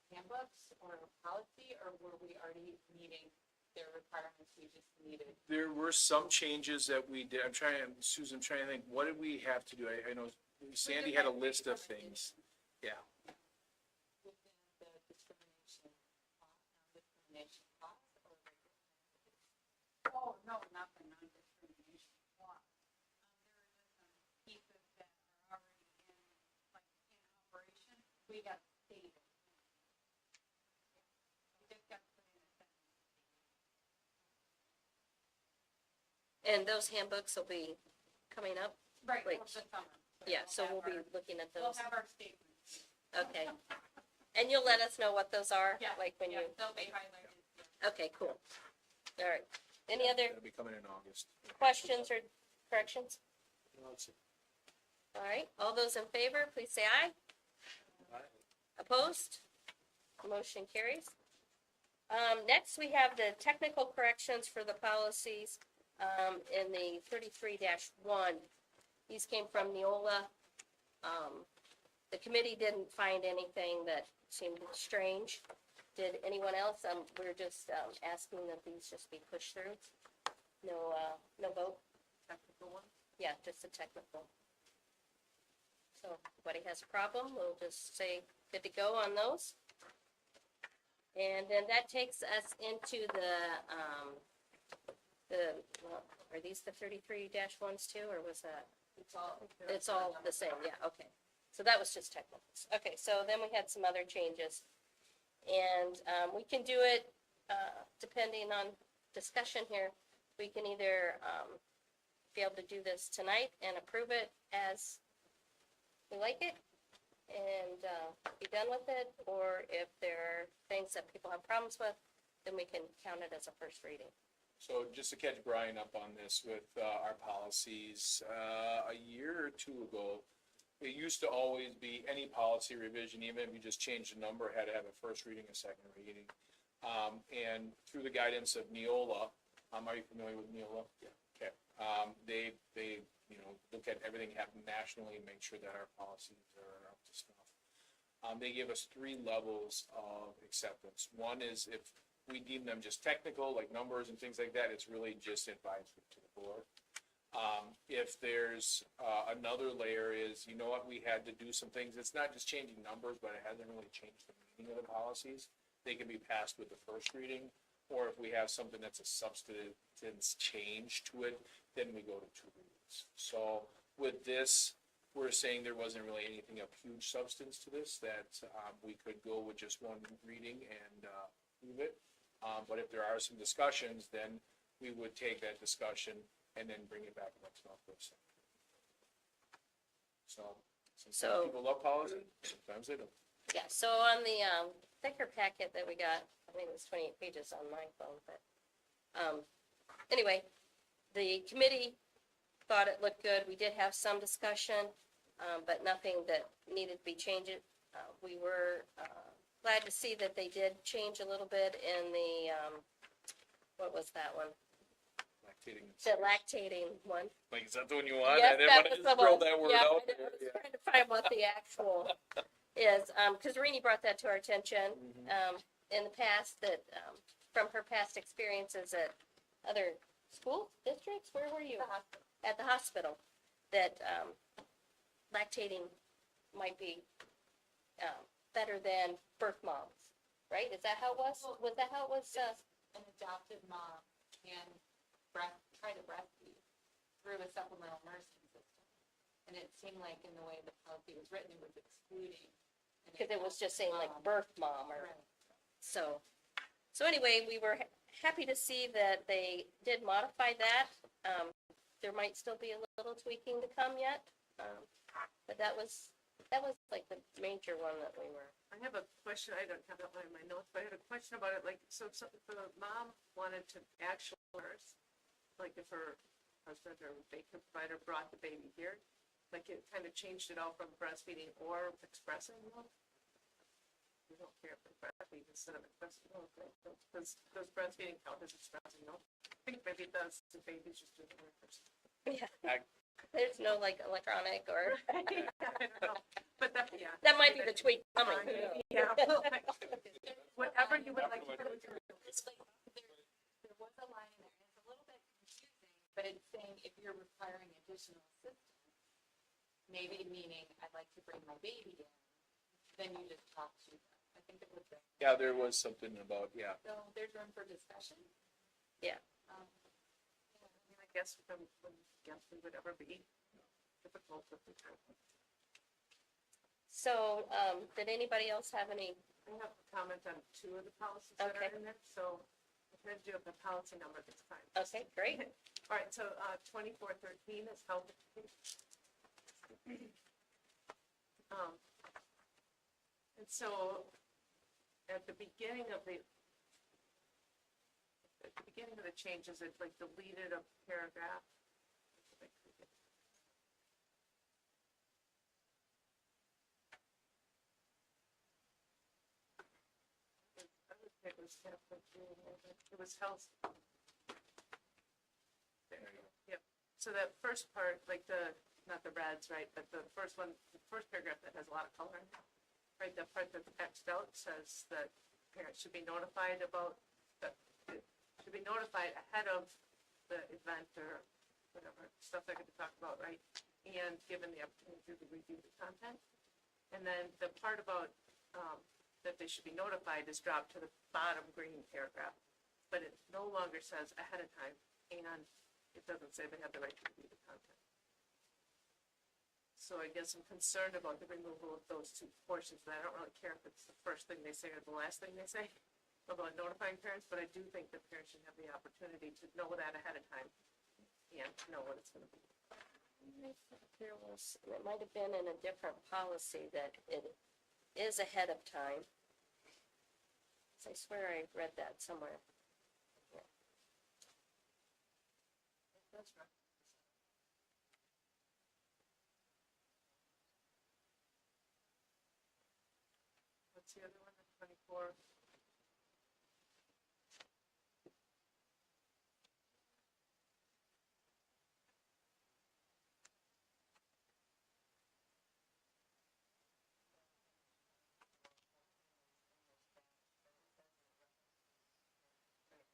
handbooks or policy, or were we already meeting their requirements we just needed? There were some changes that we did. I'm trying, Susan, I'm trying to think, what did we have to do? I know Sandy had a list of things. Yeah. Within the discrimination, non-discrimination clause or regular? Oh, no, not the non-discrimination clause. There are just some pieces that are already in, like, in operation. We got stated. We just got put in a sentence. And those handbooks will be coming up? Right, Like, over the summer. Yeah, so we'll be looking at We'll those. have our statements. Okay. And you'll let us know what those are? Yeah, Like when you, yeah, they'll be highlighted. okay, cool. All right. Any other That'll be coming in August. questions or corrections? No, it's All right, all those in favor, please say aye. Opposed? Motion carries. Next, we have the technical corrections for the policies, in the 33-1. These came from Neola. The committee didn't find anything that seemed strange. Did anyone else? We're just, asking that these just be pushed through. No, no vote? Technical one. Yeah, just a technical. So, if anybody has a problem, we'll just say good to go on those. And then that takes us into well, are these the 33-1s too, or was that? It's all the same, yeah, okay. So that was just technicals. Okay, so then we had some other changes. And, we can do it, depending on discussion here. We can either, be able to do this tonight and approve it as we like it and, be done with it, or if there are things that people have problems with, then we can count it as a first reading. So just to catch Brian up on this with our policies, a year or two ago, it used to always be any policy revision, even if you just changed the number, had to have a first reading, a second reading. And through the guidance of Neola, are you familiar with Neola? Yeah. Okay, they, look at everything happening nationally and make sure that our policies are up to snuff. They give us 3 levels of acceptance. One is if we deem them just technical, like numbers and things like that, it's really just advisory to the board. If there's another layer is, you know what, we had to do some things, it's not just changing numbers, but it hasn't really changed the meaning of the policies. They can be passed with the first reading, or if we have something that's a substance change to it, then we go to 2 readings. So with this, we're saying there wasn't really anything of huge substance to this, that we could go with just 1 reading and move it. But if there are some discussions, then we would take that discussion and then bring it back next month for a second. So, sometimes people love policy, sometimes they don't. Yeah, so on the, thicker packet that we got, I think it was 28 pages on my phone, but, anyway, the committee thought it looked good. We did have some discussion, but nothing that needed to be changed. We were, glad to see that they did change a little bit in the, what was that one? Lactating. The lactating one. Like, is that the one you want? Yes, I didn't that want to was just the throw one. that word Yeah, out I know. there. I was trying to find what the actual is, because Rini brought that to our attention, in the past, that, from her past experiences at other school districts, where were you? At the hospital, that, lactating might be, better than birth moms, right? Is that how it was? Was that how it was, An adopted mom can try to breastfeed through a supplemental nursing system. And it seemed like in the way the policy was written, it was excluding. an because it was just saying like adopted birth mom or, Right. so. So anyway, we were happy to see that they did modify that. There might still be a little tweaking to come yet. But that was like the major one that we were. I have a question, I don't have that one in my notes, but I had a question about it, like, so if the mom wanted to actually nurse, like if her husband or daycare provider brought the baby here, like it kind of changed it all from breastfeeding or expressing milk? We don't care if they breastfeed instead of expressing milk, right? Does breastfeeding count as expressing milk? I think maybe it does, the baby's just doing it first. Yeah. There's no like electronic or, I don't know, but that, yeah. that might be the tweak coming. Yeah. Whatever you would like to do. There was a line in there, and it's a little bit confusing, but it's saying if you're requiring additional assistance, maybe meaning I'd like to bring my baby in, then you just talk to them. I think it was there. Yeah, there was something about, yeah. So there's room for discussion. Yeah. I guess we would ever be difficult with the time. So, did anybody else have any? I have a comment on 2 of the policies that Okay. are in there, so I'm going to do the policy number this time. Okay, great. All right, so 2413 is health education. And so at the beginning of the changes, it like deleted a paragraph. It was health. Yep, so that first part, like not the reds, right, but the first one, the first paragraph that has a lot of color in it, right, the part that's Xed out says that parents should be notified about, should be notified ahead of the event or whatever, stuff they're gonna talk about, right? And given the opportunity to review the content. And then the part about, that they should be notified is dropped to the bottom green paragraph. But it no longer says ahead of time, and it doesn't say they have the right to review the content. So I guess I'm concerned about the removal of those 2 portions, but I don't really care if it's the first thing they say or the last thing they say about notifying parents, but I do think that parents should have the opportunity to know that ahead of time and know what it's gonna be. There was, it might have been in a different policy that it is ahead of time. So I swear I read that somewhere. Yeah. That's right. What's the other one, the 24?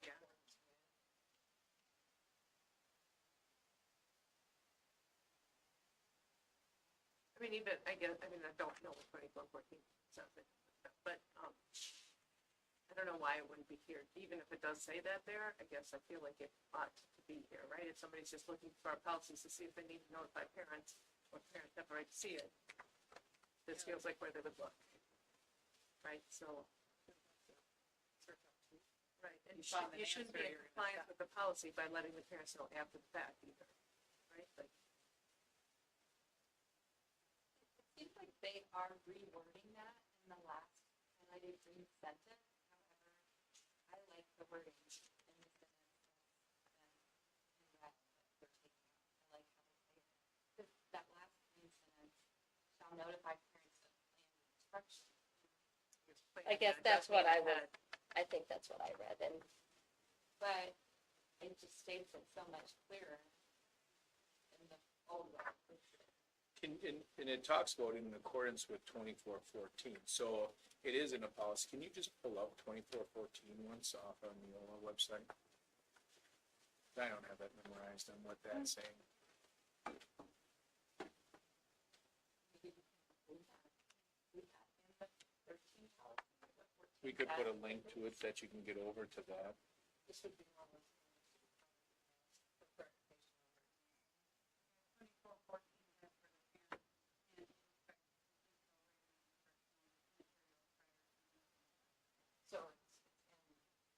Yeah. I mean, even, I guess, I mean, I don't know what 2414 sounds like, but, I don't know why it wouldn't be here, even if it does say that there, I guess I feel like it ought to be here, right? If somebody's just looking for our policies to see if they need to notify parents, or parents have a right to see it, this feels like where they would look. Right, so. Right, and found an you shouldn't be answer, in you're gonna compliance with the policy by letting the parents know after the fact either, right? Like, It seems like they are rewording that in the last highlighted green sentence. However, I like the wording in this sentence than in red that they're taking out. I like how they say it. Because that last green sentence shall notify parents of planned instruction. I guess that's what I would, I think that's what I read, and But it just states it so much clearer in the old one. And it talks about in accordance with 2414, so it is in a policy. Can you just pull up 2414 once off on the Neola website? I don't have that memorized on what that's saying. We could put a link to it that you can get over to that. This would be one of those things for clarification. 2414 for the parent and so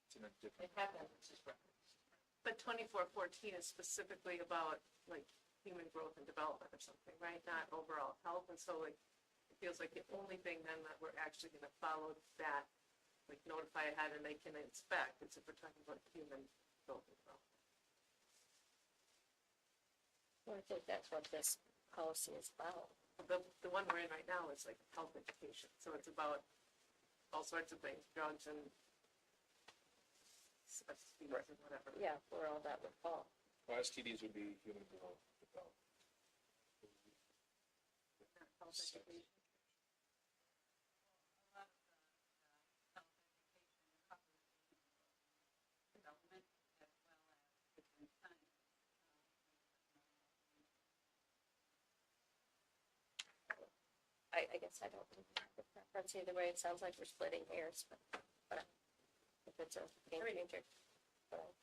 It's in a different. it happens, which is referenced. but 2414 is specifically about like human growth and development or something, right? Not overall health, and so like, it feels like the only thing then that we're actually gonna follow that, like notify ahead and they can inspect, it's if we're talking about human growth and development. well, I think that's what this policy is about. The one we're in right now is like health education, so it's about all sorts of things, drugs and STDs and whatever. Yeah, where all that would fall. Well, STDs would be human growth. Health education. Development as well as different science. I guess I don't have a preference either way. It sounds like we're splitting hairs, but if it's a game changer. but-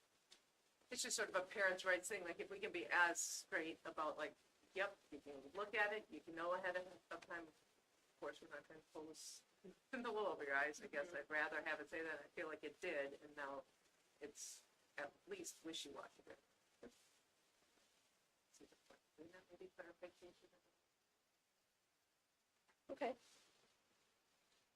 It's just sort of a parent's rights thing, like if we can be as straight about like, yep, you can look at it, you can know ahead of time. Of course, we're not trying to pull this in the wool over your eyes, I guess. I'd rather have it say that. I feel like it did, and now it's at least wishy-washy. See the point? Isn't that maybe clarification? Okay,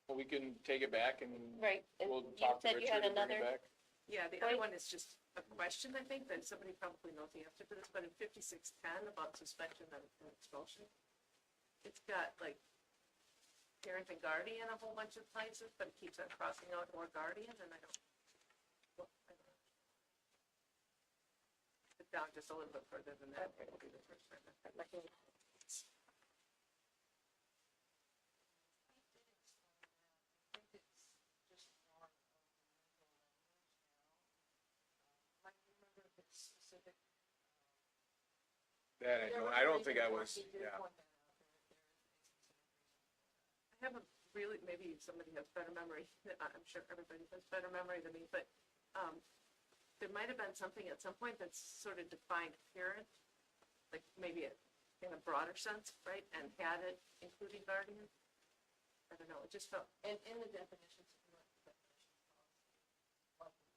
Well, we can take it back and right. And we'll you talk to said you Richard had and bring it another, back. Yeah, the other one is just a question, I think, that somebody probably knows the answer to this, but in 5610 about suspension and expulsion, it's got like parent and guardian a whole bunch of places, but it keeps on crossing out or guardian, and I don't. Well, I don't know. It's down just a little bit further than that. It'll be the first time. I'm looking. That I don't think I was, yeah. I haven't really, maybe somebody has better memory, I'm sure everybody has better memory than me, but, there might have been something at some point that's sort of defined parent, like maybe in a broader sense, right, and had it including guardian. I don't know, it just felt, And in the definitions, if you want the definitions policy, what would be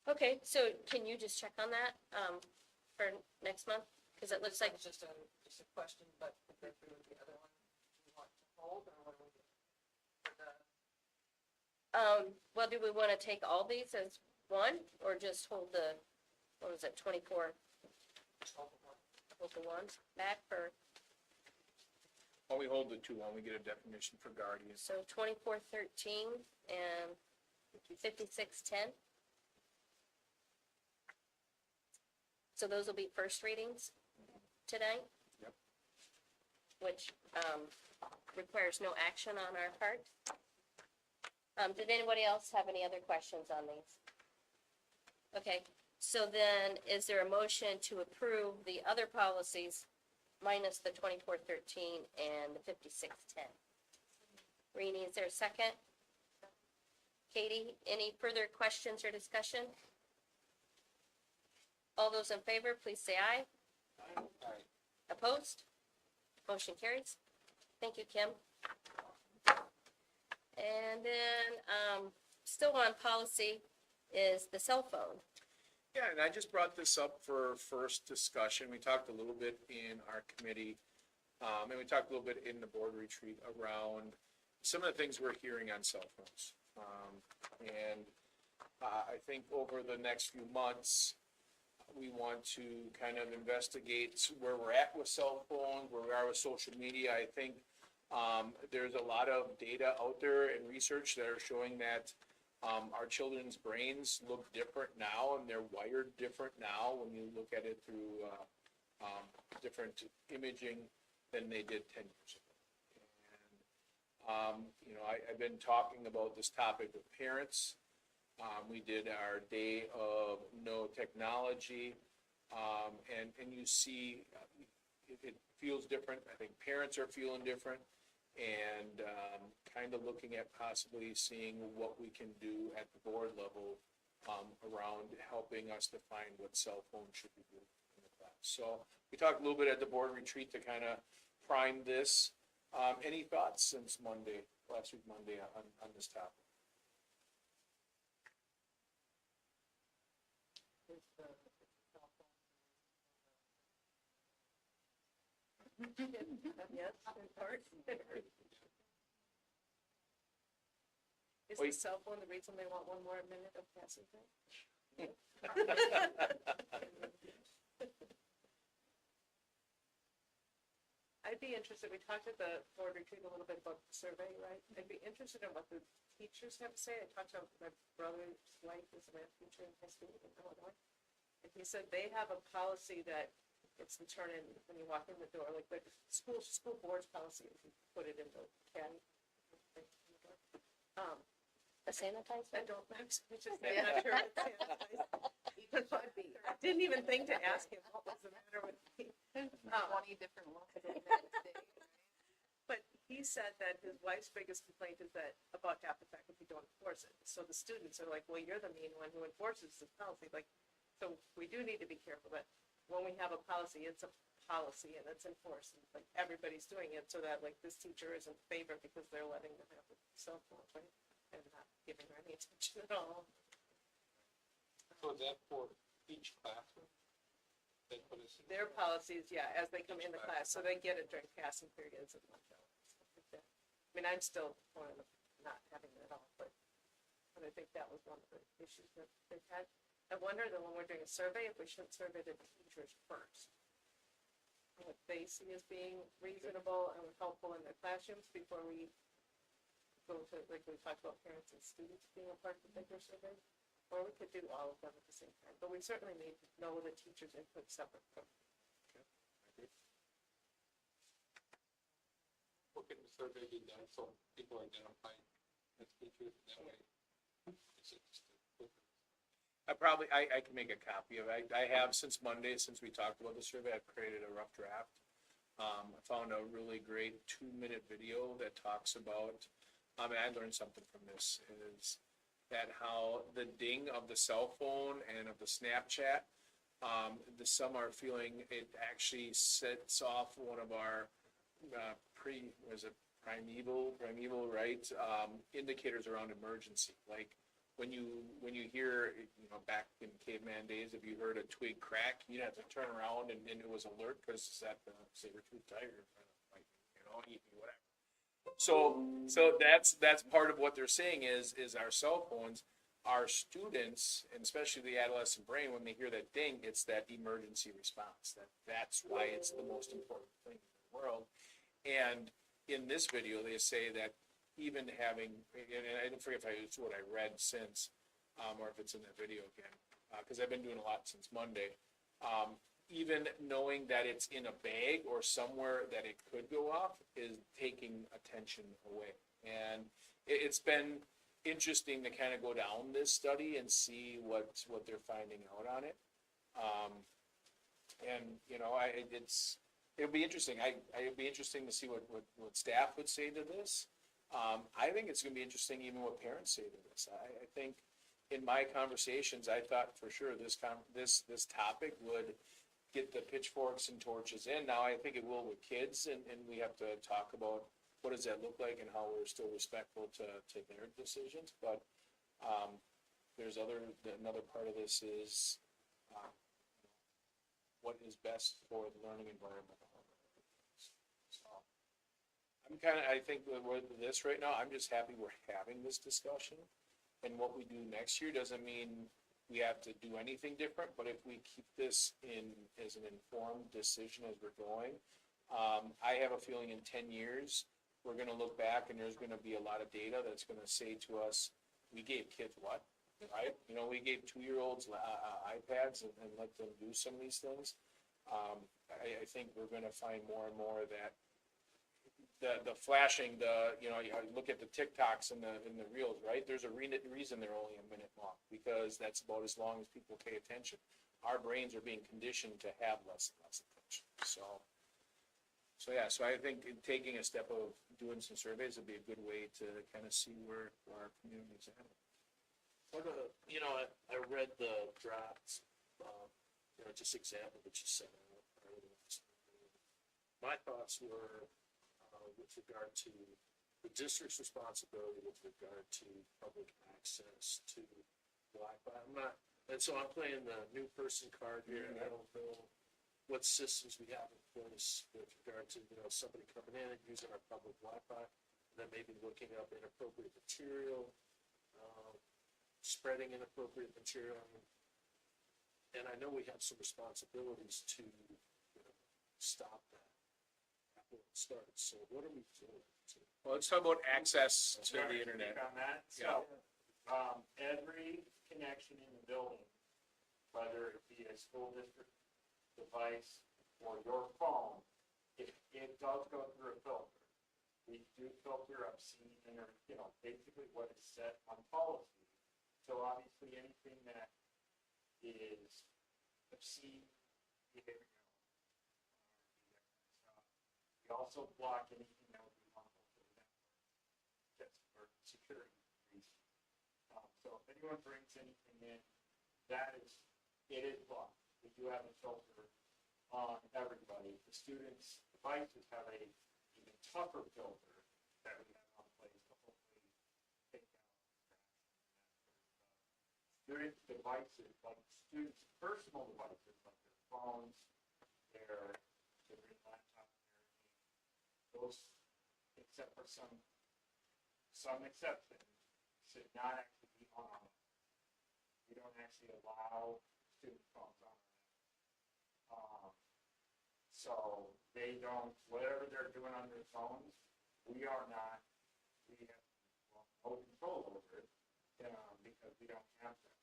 Okay, so can you just check on that, for next month? Cause it looks like, Just a question, but to go through the other one, do you want to hold or what? Well, do we want to take all these as one, or just hold the, what was it, 24? Hold the ones back for, While we hold the two, while we get a definition for guardians. so 2413 and 5610. So those will be first readings tonight? Yep. Which, requires no action on our part. Did anybody else have any other questions on these? Okay, so then is there a motion to approve the other policies minus the 2413 and the 5610? Rini, is there a second? Katie, any further questions or discussion? All those in favor, please say aye. Opposed? Motion carries. Thank you, Kim. And then, still on policy is the cell phone. Yeah, and I just brought this up for first discussion. We talked a little bit in our committee, and we talked a little bit in the board retreat around some of the things we're hearing on cell phones. I think over the next few months, we want to kind of investigate where we're at with cell phones, where we are with social media. I think there's a lot of data out there and research that are showing that our children's brains look different now, and they're wired different now when you look at it through different imaging than they did 10 years ago. And, you know, I've been talking about this topic with parents. We did our day of no technology, and you see it feels different. I think parents are feeling different, and kind of looking at possibly seeing what we can do at the board level around helping us define what cell phone should be doing in the class. So we talked a little bit at the board retreat to kind of prime this. Any thoughts since Monday, last week Monday, on this topic? Yes, in part. Is Wait. the cell phone the reason they want one more minute of passing time? I'd be interested, we talked at the board retreat a little bit about the survey, right? I'd be interested in what the teachers have to say. I talked to my brother's wife, who's a math teacher in high school in Illinois. And he said they have a policy that it's the turn in when you walk in the door, like the school board's policy, if you put it in the caddy. A sanitizer? I don't, I'm just, I'm not sure. What sanitizer. I didn't even think to ask him what was the matter with me. 20 different ones. But he said that his wife's biggest complaint is that about half the faculty don't enforce it. So the students are like, well, you're the mean one who enforces this policy. Like, so we do need to be careful that when we have a policy, it's a policy and it's enforced. And like everybody's doing it so that like this teacher isn't favored because they're letting them have a cell phone, right? And not giving her any attention at all. So is that for each classroom? They put us in. Their policies, yeah, as they come into class, so they get it during passing periods and lunch hours, stuff like that. I mean, I'm still one of not having it at all, but I think that was one of the issues that they've had. I wonder that when we're doing a survey, if we shouldn't survey the teachers first. What they see as being reasonable and helpful in their classrooms before we go to, like we talked about parents and students being a part of the bigger survey. Or we could do all of them at the same time, but we certainly need to know the teacher's input separate from. What can the survey be done so people identify as teachers that way? Is it just a quick? I can make a copy of it. I have since Monday, since we talked about the survey, I've created a rough draft. I found a really great 2-minute video that talks about, I learned something from this, is that how the ding of the cell phone and of the Snapchat, some are feeling it actually sets off one of our primeval, right? Indicators around emergency. Like when you hear, you know, back in caveman days, if you heard a twig crack, you'd have to turn around and it was alert because that saber-toothed tiger, like, you know, eat me, whatever. So that's part of what they're saying is our cell phones, our students, and especially the adolescent brain, when they hear that ding, it's that emergency response. That's why it's the most important thing in the world. And in this video, they say that even having, and I don't forget if it's what I read since, or if it's in that video again, because I've been doing a lot since Monday. Even knowing that it's in a bag or somewhere that it could go off is taking attention away. And it's been interesting to kind of go down this study and see what they're finding out on it. And, you know, it'll be interesting. It'll be interesting to see what staff would say to this. I think it's gonna be interesting even what parents say to this. I think in my conversations, I thought for sure this topic would get the pitchforks and torches in. Now I think it will with kids, and we have to talk about what does that look like and how we're still respectful to their decisions. But there's another part of this is what is best for the learning environment. So I think with this right now, I'm just happy we're having this discussion. And what we do next year doesn't mean we have to do anything different, but if we keep this in as an informed decision as we're going, I have a feeling in 10 years, we're gonna look back and there's gonna be a lot of data that's gonna say to us, we gave kids what, right? You know, we gave 2-year-olds iPads and let them do some of these things. I think we're gonna find more and more that the flashing, you look at the TikToks and the reels, right? There's a reason they're only a minute long, because that's about as long as people pay attention. Our brains are being conditioned to have less and less attention. So I think taking a step of doing some surveys would be a good way to kind of see where our community's at. I read the drafts, just example that you said. My thoughts were, with regard to the district's responsibility with regard to public access to Wi-Fi. I'm playing the new person card here, and I don't know what systems we have in place with regard to, somebody coming in and using our public Wi-Fi, and then maybe looking up inappropriate material, spreading inappropriate material. And I know we have some responsibilities to stop that. Started. So what are we doing? Well, let's talk about access to the internet. On that, Yeah. every connection in the building, whether it be a school district device or your phone, it does go through a filter. We do filter obscene and, basically what is set on policy. So obviously anything that is obscene behavior. We also block anything that would be harmful to the network, just for security reasons. So if anyone brings anything in, it is blocked. We do have a filter on everybody. The students' devices have a even tougher filter that we have on place to hopefully take down student devices, like students' personal devices, like their phones, their laptops. Those, except for some exceptions, should not actually be on. We don't actually allow student phones on. So they don't, whatever they're doing on their phones, we have no control over it, because we don't have that.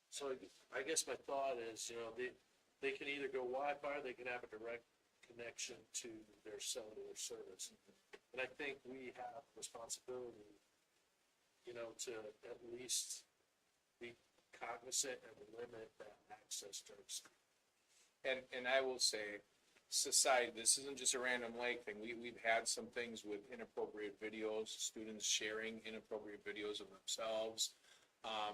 So I guess my thought is, they can either go Wi-Fi, or they can have a direct connection to their cellular service. And I think we have responsibility, to at least be cognizant and limit that access to our students. And I will say, society, this isn't just a random Lake thing. We've had some things with inappropriate videos, students sharing inappropriate videos of themselves.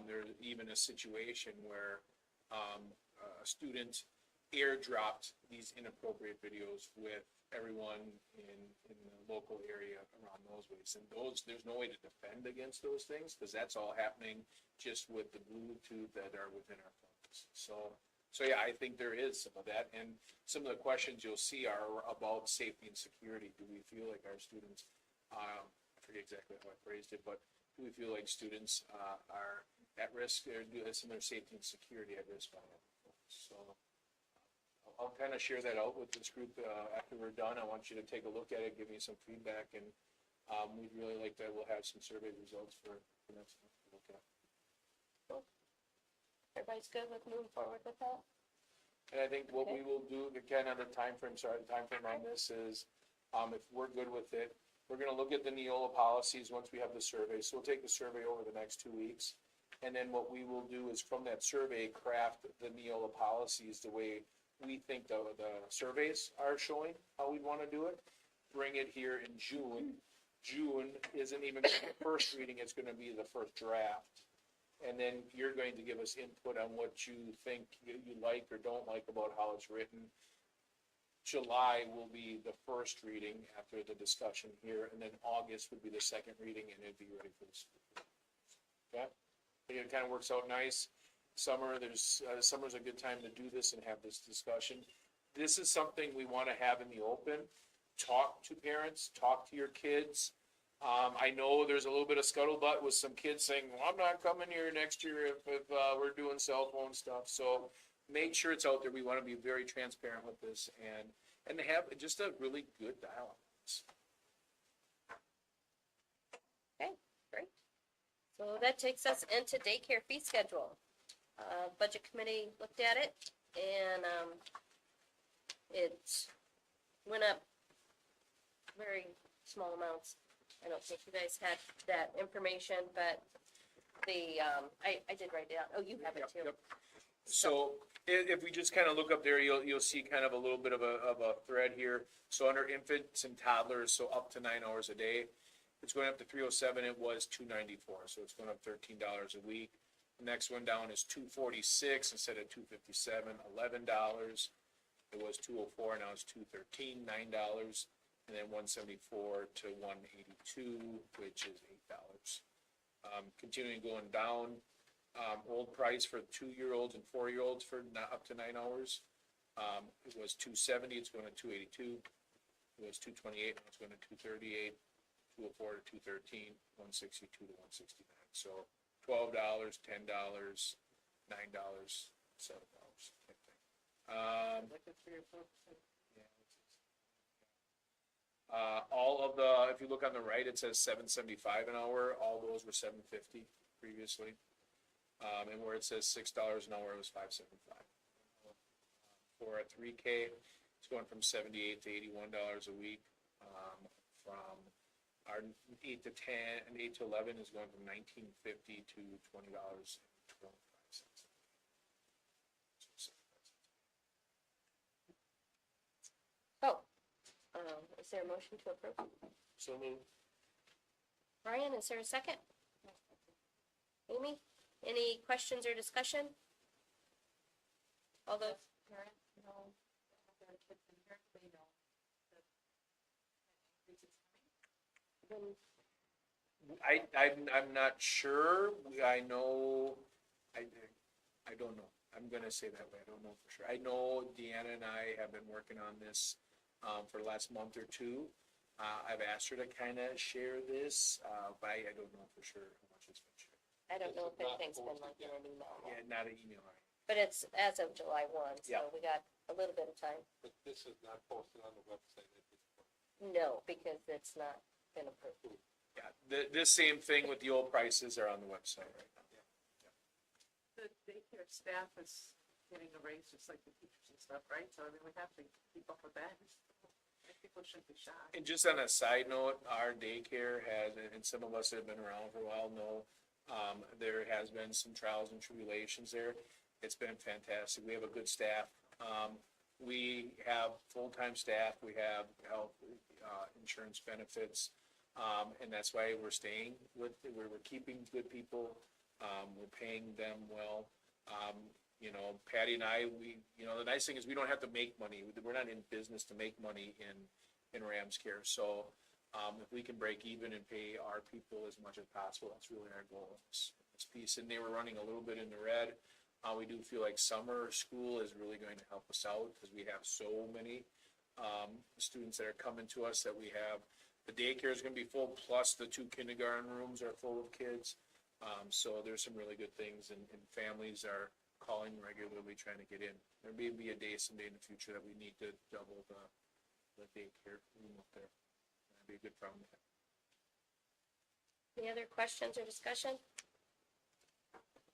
There's even a situation where a student airdropped these inappropriate videos with everyone in the local area around those ways. And there's no way to defend against those things, because that's all happening just with the Bluetooth that are within our phones. So So yeah, I think there is some of that, and some of the questions you'll see are about safety and security. Do we feel like our students, I forget exactly how I phrased it, but do we feel like students, are at risk, or do some of their safety and security at risk? So I'll kind of share that out with this group, after we're done. I want you to take a look at it, give me some feedback, and, we'd really like that. We'll have some survey results for next month to look at. Everybody's good with moving forward with that? And I think what Okay. we will do, again, on the timeframe on this is, if we're good with it, we're gonna look at the Neola policies once we have the survey. So we'll take the survey over the next 2 weeks. And then what we will do is from that survey, craft the Neola policies the way we think the surveys are showing, how we wanna do it. Bring it here in June. June isn't even the first reading, it's gonna be the first draft. And then you're going to give us input on what you think you like or don't like about how it's written. July will be the first reading after the discussion here, and then August would be the second reading, and it'd be ready for the school. Okay? I think it kind of works out nice. Summer's a good time to do this and have this discussion. This is something we want to have in the open. Talk to parents, talk to your kids. I know there's a little bit of scuttlebutt with some kids saying, well, I'm not coming here next year if we're doing cell phone stuff. So make sure it's out there. We want to be very transparent with this and have just a really good dialogue. Okay, great. So that takes us into daycare fee schedule. Budget committee looked at it and, it went up very small amounts. I don't think you guys had that information, but the, I did write it down. Oh, you have it too. Yep. So if we just kind of look up there, you'll see kind of a little bit of a thread here. So under infants and toddlers, so up to 9 hours a day, it's going up to 307. It was 294, so it's going up $13 a week. The next one down is 246 instead of 257, $11. It was 204, now it's 213, $9. And then 174 to 182, which is $8. Continuing going down, old price for 2-year-olds and 4-year-olds for up to 9 hours. It was 270, it's going to 282. It was 228, now it's going to 238, 204 to 213, 162 to 169. So $12, $10, $9, $7. Like a 3 or 4%. All of the, if you look on the right, it says $7.75 an hour. All those were $7.50 previously. And where it says $6 an hour, it was $5.75. For a 3K, it's going from $78 to $81 a week. From our 8 to 10 and 8 to 11 is going from $19.50 to $20.25. Oh, is there a motion to approve? So moved. Brian, is there a second? Amy, any questions or discussion? All those, Parents know, have their kids in here, they know that increase is coming. I'm not sure. I know, I don't know. I'm gonna say that way. I don't know for sure. I know Deanna and I have been working on this, for the last month or two. I've asked her to kind of share this, but I don't know for sure how much it's been shared. I don't know if This is not anything's been posted like in yet. an email, Yeah, not an email. Right? but it's as of July 1, so Yeah. we got a little bit of time. But this is not posted on the website at this point. No, because it's not been approved. Yeah, this same thing with the old prices are on the website right now. The daycare staff is getting a raise just like the teachers and stuff, right? So I mean, we have to keep up with that. I think people shouldn't be shocked. And just on a side note, our daycare has, and some of us that have been around for a while know, there has been some trials and tribulations there. It's been fantastic. We have a good staff. We have full-time staff. We have health, insurance benefits. And that's why we're staying with, we're keeping good people. We're paying them well. You know, Patty and I, the nice thing is we don't have to make money. We're not in business to make money in Rams Care. So, if we can break even and pay our people as much as possible, that's really our goal in this piece. And they were running a little bit in the red. We do feel like summer school is really going to help us out because we have so many students that are coming to us that we have. The daycare is gonna be full, plus the 2 kindergarten rooms are full of kids. So there's some really good things, and families are calling regularly trying to get in. There may be a day someday in the future that we need to double the daycare room up there. That'd be a good problem to have. Any other questions or discussion?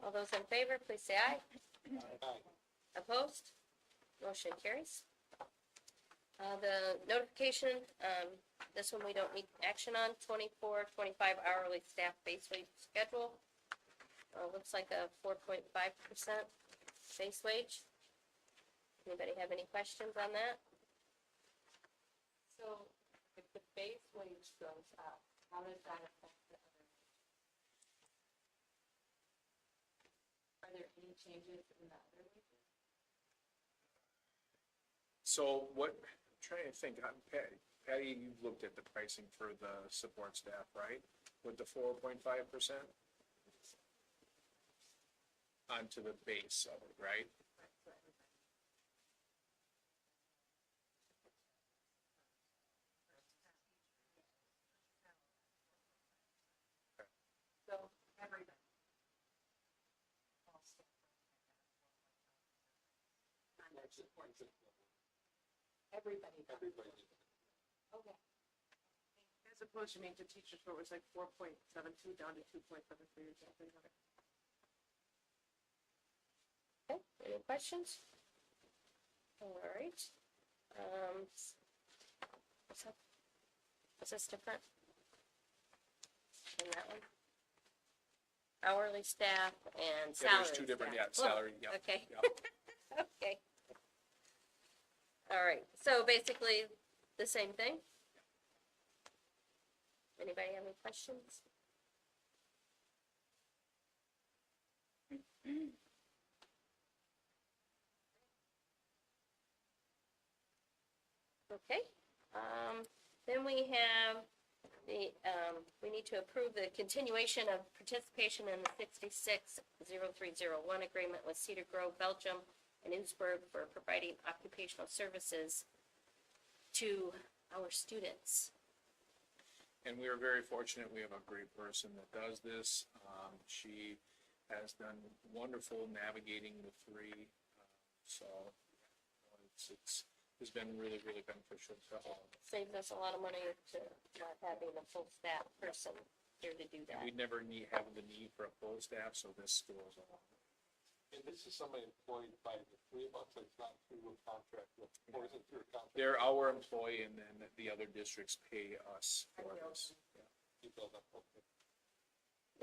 All those in favor, please say aye. Opposed? Motion carries. The notification, this one we don't need action on, 24-25 hourly staff base wage schedule. Looks like a 4.5% base wage. Anybody have any questions on that? So if the base wage goes up, how does that affect the other? Are there any changes in the other wages? So what, I'm trying to think, Patty, you looked at the pricing for the support staff, right? With the 4.5%? Onto the base of it, right? So everybody. Everybody. Everybody. Okay. As opposed to to teachers where it was like 4.72 down to 2.73 or something. Okay, any questions? All right. What's up? Is this different? Than that one? Hourly staff and Yeah, salary there's 2 different, staff. yeah, salary, yeah. Okay. yeah. Okay. All right, so basically the same thing? Anybody have any questions? Okay, then we have the, we need to approve the continuation of participation in the 660301 agreement with Cedar Grove, Belgium, and Innsbruck for providing occupational services to our students. And we are very fortunate, we have a great person that does this. She has done wonderful navigating the 3, so it's been really, really beneficial to all of us. Saves us a lot of money to not having a full staff person here to do that. We'd never have the need for a full staff, so this goes along. And this is somebody employed by the 3 of us, so it's not through a contract, or is it through a contract? They're our employee, and then the other districts pay us for this. Yeah. You build up, okay.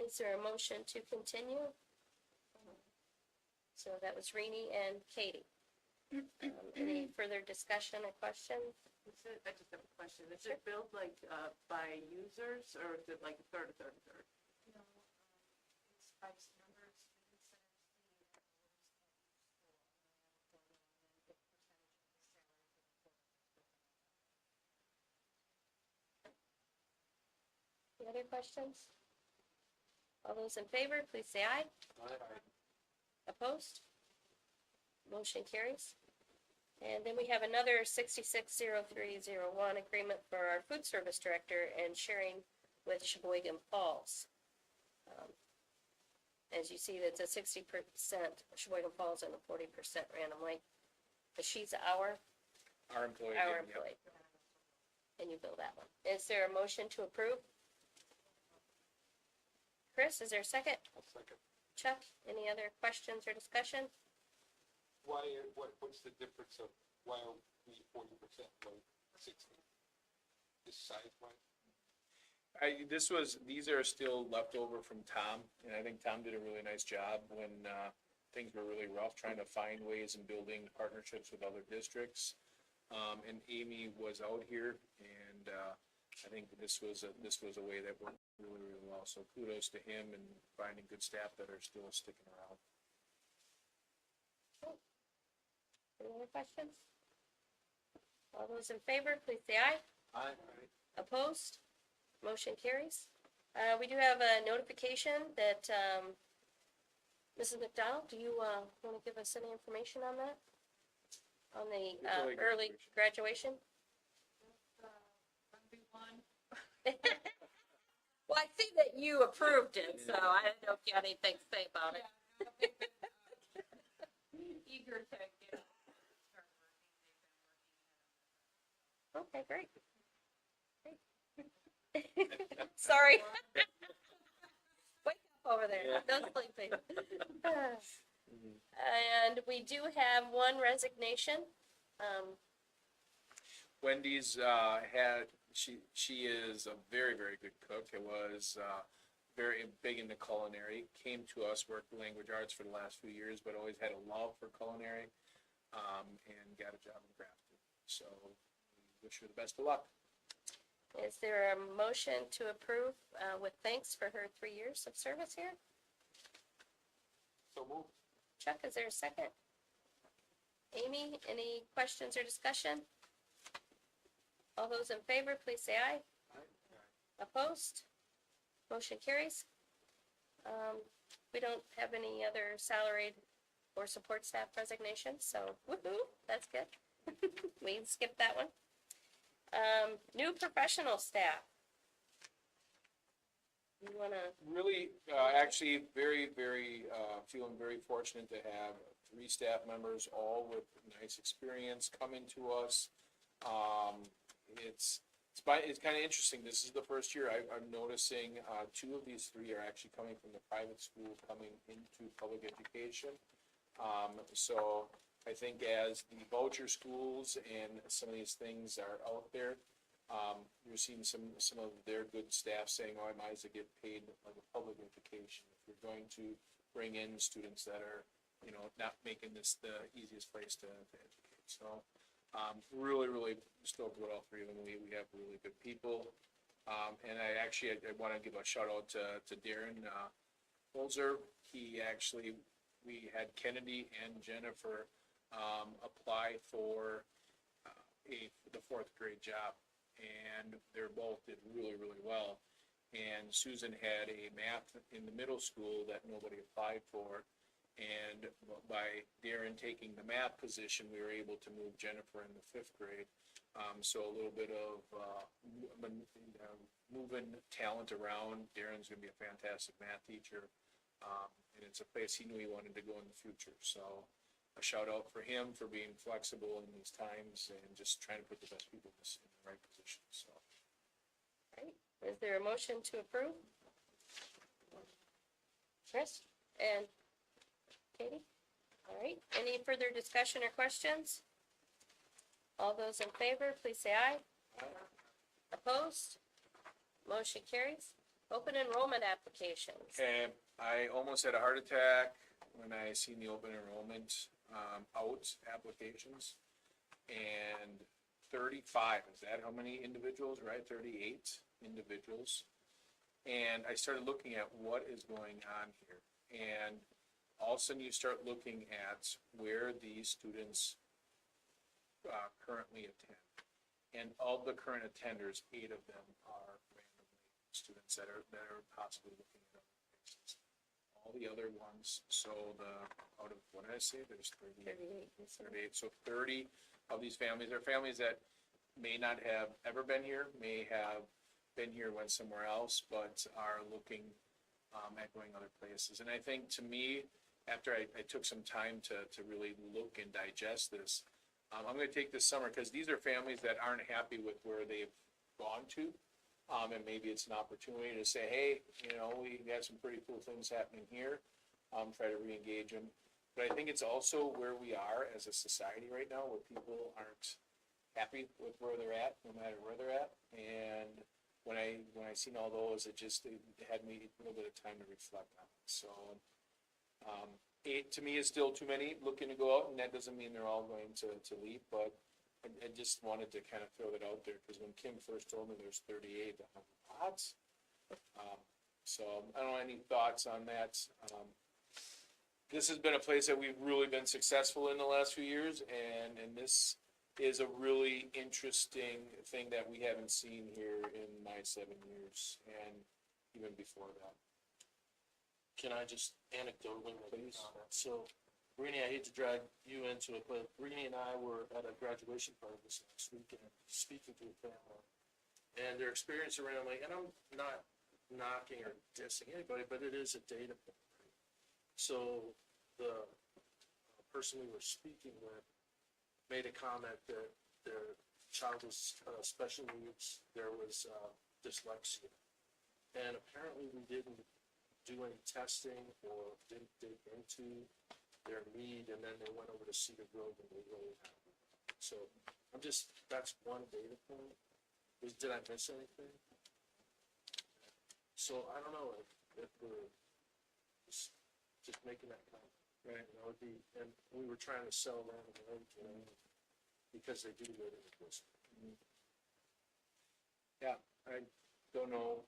Is there a motion to continue? So that was Rini and Katie. Any further discussion or questions? I just have a question. Is it billed like, by users or is it like a third? No, it's by number of students that are staying at the school. And then the percentage of the salary. Any other questions? All those in favor, please say aye. Opposed? Motion carries. And then we have another 660301 agreement for our food service director and sharing with Sheboygan Falls. As you see, that's a 60% Sheboygan Falls and a 40% Random Lake. But she's our Our employee. employee. And you bill that one. Is there a motion to approve? Chris, is there a second? I'll second. Chuck, any other questions or discussion? What's the difference of why are we 40%, like 60? This size wise? These are still left over from Tom, and I think Tom did a really nice job when, things were really rough, trying to find ways and building partnerships with other districts. And Amy was out here, and, I think this was a way that worked really, really well. So kudos to him and finding good staff that are still sticking around. Any other questions? All those in favor, please say aye. Opposed? Motion carries. We do have a notification that, Mrs. McDonald, do you, want to give us any information on that? On the, Early early graduation? Well, I see that you approved it, so I don't know if you had anything to say about it. Eager to get, start working, they've been working. Okay, great. Sorry. Wake up over there, no sleeping. And we do have one resignation. Wendy's she is a very, very good cook. It was very big into culinary. Came to us, worked language arts for the last few years, but always had a love for culinary, and got a job in Grafton. So we wish her the best of luck. Is there a motion to approve with thanks for her 3 years of service here? So move. Chuck, is there a second? Amy, any questions or discussion? All those in favor, please say aye. Opposed? Motion carries. We don't have any other salaried or support staff resignations, so woo-hoo, that's good. We can skip that one. New professional staff. You wanna, Really, actually, very, very, feeling very fortunate to have 3 staff members, all with nice experience, coming to us. It's kind of interesting. This is the first year I'm noticing, 2 of these 3 are actually coming from the private school, coming into public education. So I think as the voucher schools and some of these things are out there, you're seeing some of their good staff saying, oh, I might as well get paid like a public education. If you're going to bring in students that are, not making this the easiest place to educate. So, really, really stoked with all 3 of them. We have really good people. And I want to give a shout out to Darren, Holzer. We had Kennedy and Jennifer, apply for, the 4th grade job. And they're both did really, really well. And Susan had a math in the middle school that nobody applied for. And by Darren taking the math position, we were able to move Jennifer in the 5th grade. So a little bit of, moving talent around. Darren's gonna be a fantastic math teacher. And it's a place he knew he wanted to go in the future. So a shout out for him for being flexible in these times and just trying to put the best people in the right position, so. right, is there a motion to approve? Chris and Katie? All right, any further discussion or questions? All those in favor, please say aye. Opposed? Motion carries. Open enrollment applications. Okay, I almost had a heart attack when I seen the open enrollment, out applications. And 35, is that how many individuals, right? 38 individuals. And I started looking at what is going on here. And all of a sudden you start looking at where these students currently attend. And of the current attenders, 8 of them are randomly students that are possibly looking at other places. All the other ones, so out of, what did I say, there's 38, so 30 of these families are families that may not have ever been here, may have been here, went somewhere else, but are looking at going other places. And I think, to me, after I took some time to really look and digest this, I'm gonna take this summer, because these are families that aren't happy with where they've gone to. And maybe it's an opportunity to say, hey, we got some pretty cool things happening here. Try to re-engage them. But I think it's also where we are as a society right now, where people aren't happy with where they're at, no matter where they're at. And when I seen all those, it had me a little bit of time to reflect on it. So, 8 to me is still too many looking to go out, and that doesn't mean they're all going to leave, but I just wanted to kind of throw that out there, because when Kim first told me there's 38, I'm like, what? So I don't know, any thoughts on that? This has been a place that we've really been successful in the last few years, and this is a really interesting thing that we haven't seen here in my 7 years, and even before that. can I just anecdotally make a comment? So, Rini, I hate to drag you into it, but Rini and I were at a graduation party this last weekend, speaking to a family. And their experience around, like, and I'm not knocking or dissing anybody, but it is a data point. Right? So, the person we were speaking with made a comment that their child was special needs, there was dyslexia. And apparently we didn't do any testing or didn't dig into their need, and then they went over to Cedar Grove and they really had it. So I'm just, that's one data point. Did I miss anything? So I don't know if we're just making that comment. Right. You know, it'd be, and we were trying to sell them, you know, because they do live in the district. Yeah, I don't know.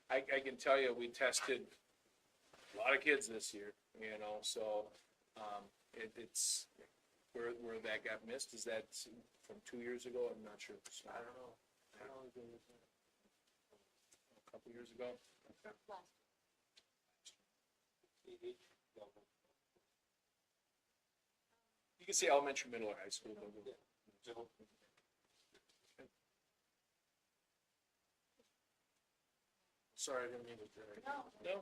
I can tell you, we tested a lot of kids this year, you know, so, it's, where that got missed, is that from 2 years ago? I'm not sure. I don't know. How long ago was that? A couple years ago. You can see elementary, middle, or high school. Sorry, I didn't mean to drag. No.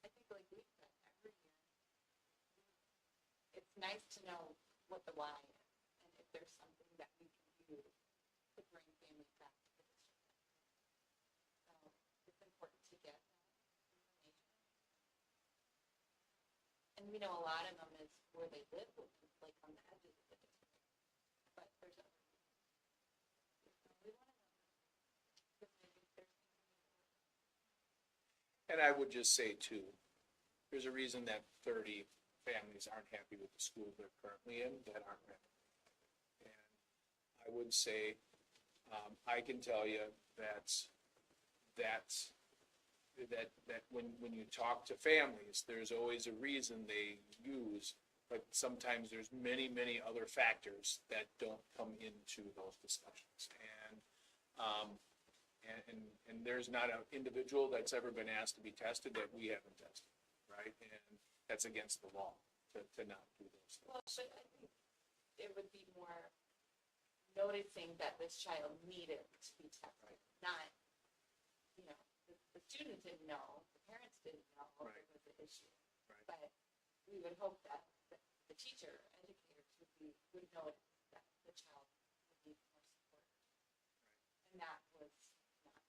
I think like we've done every year. It's nice to know what the why is, and if there's something that we can do to bring families back to the district. So it's important to get that information. And we know a lot of them is where they live, which is like on the edges of the district. But there's other. We want to know. Because maybe there's And I would just say too, there's a reason that 30 families aren't happy with the school they're currently in, that aren't happy. And I would say, I can tell you that when you talk to families, there's always a reason they use, but sometimes there's many, many other factors that don't come into those discussions. And there's not an individual that's ever been asked to be tested that we haven't tested, right? And that's against the law to not do those things. Well, but I think it would be more noticing that this child needed to be tested, not, you know, the student didn't know, the parents didn't know Right. it was an issue. Right. But we would hope that the teacher, educators would notice that the child would need more support. And that was not.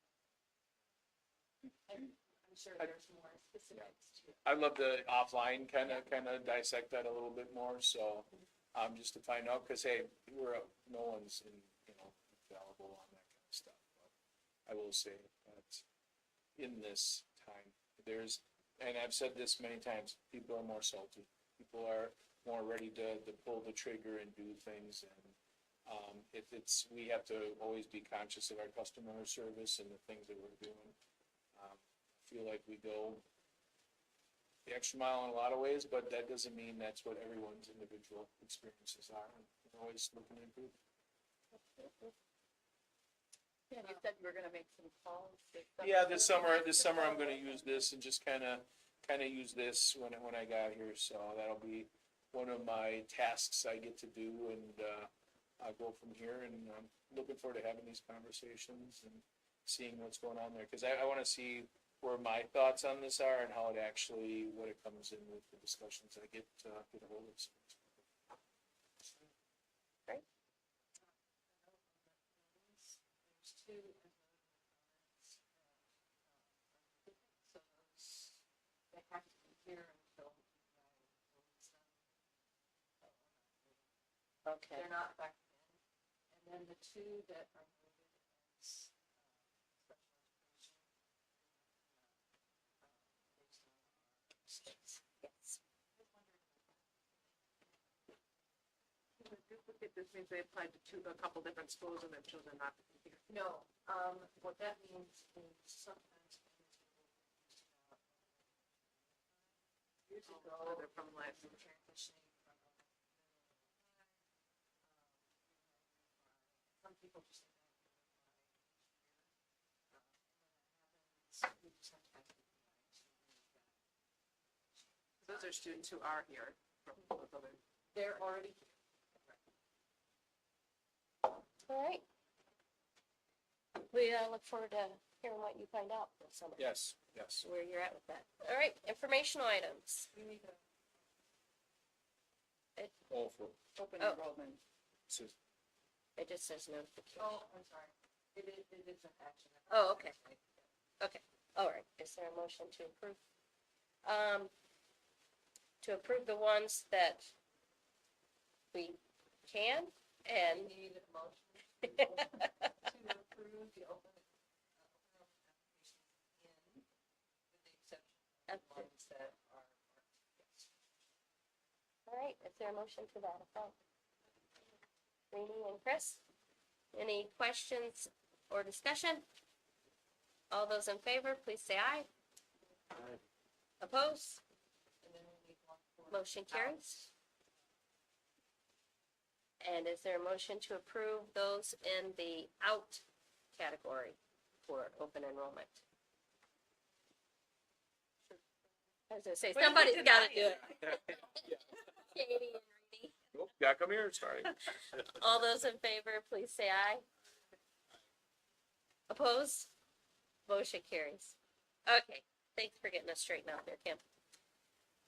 And I'm sure there's more specifics to it. I'd love to offline kind of dissect that a little bit more, so, just to find out, because hey, no one's infallible on that kind of stuff. But I will say that in this time, and I've said this many times, people are more salty. People are more ready to pull the trigger and do things, and we have to always be conscious of our customer service and the things that we're doing. I feel like we go the extra mile in a lot of ways, but that doesn't mean that's what everyone's individual experiences are. We're always looking to improve. Yeah, you said you were gonna make some calls. Yeah, this summer I'm gonna use this and just kinda use this when I got here, so that'll be one of my tasks I get to do, and, I'll go from here, and I'm looking forward to having these conversations and seeing what's going on there, cause I wanna see where my thoughts on this are and how it actually, what it comes in with the discussions I get a hold of. Great. There's two. So those, they have to be here until. Okay. They're not back in. And then the two that are noted as, special education. Yes. Duplicate, this means they applied to a couple different schools and they've chosen not to be here. No, what that means is sometimes. Years ago, They're from last year. transitioning from Those are students who are here from those other. They're already here. All right. We look forward to hearing what you find out this summer. Yes, yes. Where you're at with that. All right, informational items. Oh, for, Open Oh. enrollment. It just says notification. Oh, I'm sorry. It is an action. Oh, okay. Okay, all right. Is there a motion to approve? To approve the ones that we can and. Need a motion to approve the open applications in, with the exception of the ones that are. All right, is there a motion to that effect? Rini and Chris, any questions or discussion? All those in favor, please say aye. Oppose? And then we need one for. Motion carries. And is there a motion to approve those in the out category for open enrollment? I was gonna say, Well, somebody's we gotta deny do it. Katie and Rini. nope, gotta come here, sorry. All those in favor, please say aye. Oppose? Motion carries. Okay, thanks for getting us straightened out there, Kim.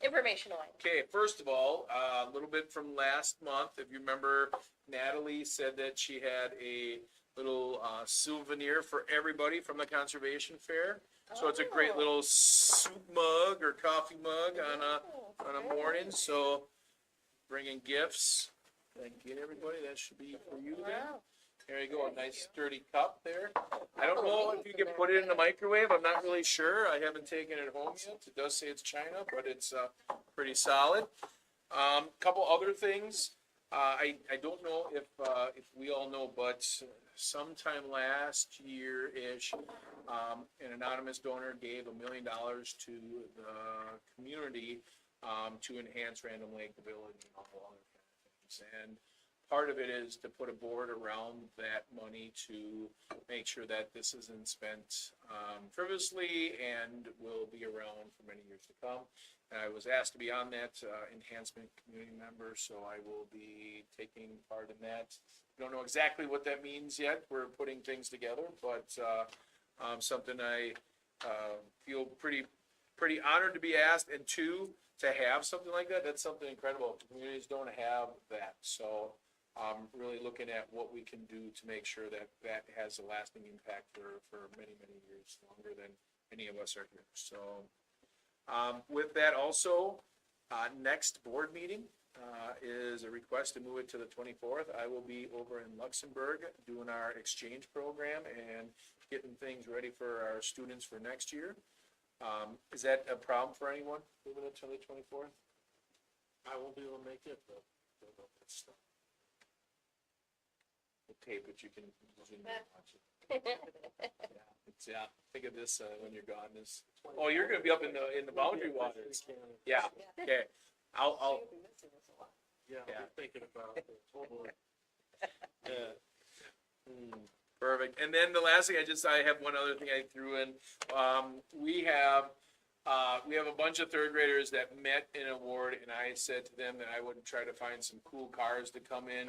Informational item. Okay, first of all, a little bit from last month, if you remember, Natalie said that she had a little souvenir for everybody from the conservation fair. So it's a great Oh. little soup mug or coffee mug on a morning, so bringing gifts. Thank you, everybody, that should be for you then. Wow. There you go, a nice sturdy cup there. I don't know if you can put it in the microwave, I'm not really sure, I haven't taken it home yet. It does say it's China, but it's pretty solid. Couple other things, I don't know if we all know, but sometime last year-ish, an anonymous donor gave $1 million to the community to enhance Random Lake, the village, and all other kind of things. And part of it is to put a board around that money to make sure that this isn't spent frivolously and will be around for many years to come. And I was asked to be on that enhancement community member, so I will be taking part in that. Don't know exactly what that means yet. We're putting things together, but something I feel pretty honored to be asked, and two, to have something like that. That's something incredible. Communities don't have that, so really looking at what we can do to make sure that that has a lasting impact for many, many years, longer than any of us are here. So with that also, next board meeting is a request to move it to the 24th. I will be over in Luxembourg doing our exchange program and getting things ready for our students for next year. Is that a problem for anyone, moving it to the 24th? I won't be able to make it, but it's stuff. The tape, but you can watch it. Yeah, think of this when you're gone. Oh, you're gonna be up in the boundary waters. Yeah, okay. I'll. Yeah, Yeah. I'm thinking about it. Oh, boy. Perfect. And then the last thing I have one other thing I threw in. We have a bunch of third graders that met in an award, and I said to them that I would try to find some cool cars to come in.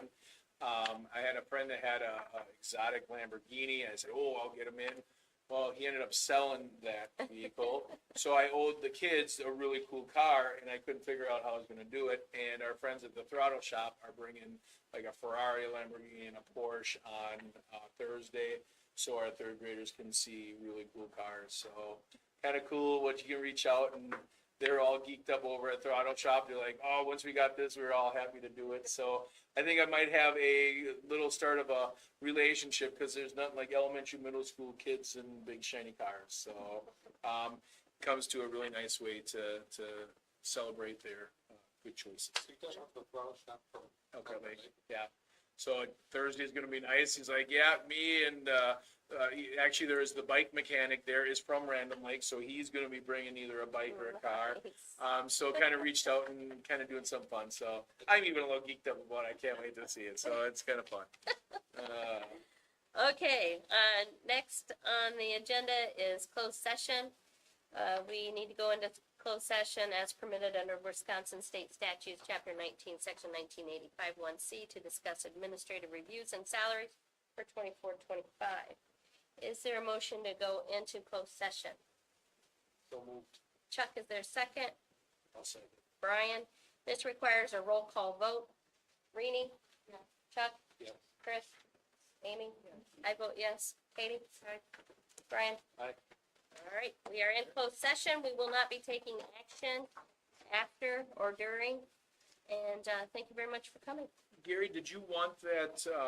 I had a friend that had a exotic Lamborghini. I said, oh, I'll get him in. Well, he ended up selling that vehicle. So I owed the kids a really cool car, and I couldn't figure out how I was gonna do it. And our friends at the throttle shop are bringing like a Ferrari, a Lamborghini, and a Porsche on Thursday, so our third graders can see really cool cars. So kind of cool what you can reach out, and they're all geeked up over at throttle shop. They're like, oh, once we got this, we were all happy to do it. So I think I might have a little start of a relationship, because there's nothing like elementary, middle school kids and big shiny cars. So comes to a really nice way to celebrate their good choices. You got off the throttle shop from. Okay, yeah. So Thursday's gonna be nice. He's like, yeah, me and, actually, there is the bike mechanic there is from Random Lake, so he's gonna be bringing either a bike or a car. So kind of reached out and kind of doing some fun, so I'm even a little geeked up about it. I can't wait to see it, so it's kind of fun. Okay, next on the agenda is closed session. We need to go into closed session as permitted under Wisconsin State Statutes, Chapter 19, Section 1985, 1C, to discuss administrative reviews and salaries for 24-25. Is there a motion to go into closed session? So moved. Chuck, is there a second? I'll second. Brian, this requires a roll call vote. Rini? Chuck? Yes. Chris? Amy? I vote yes. Katie? Brian? Aye. All right, we are in closed session. We will not be taking action after or during. And, thank you very much for coming. Gary, did you want that,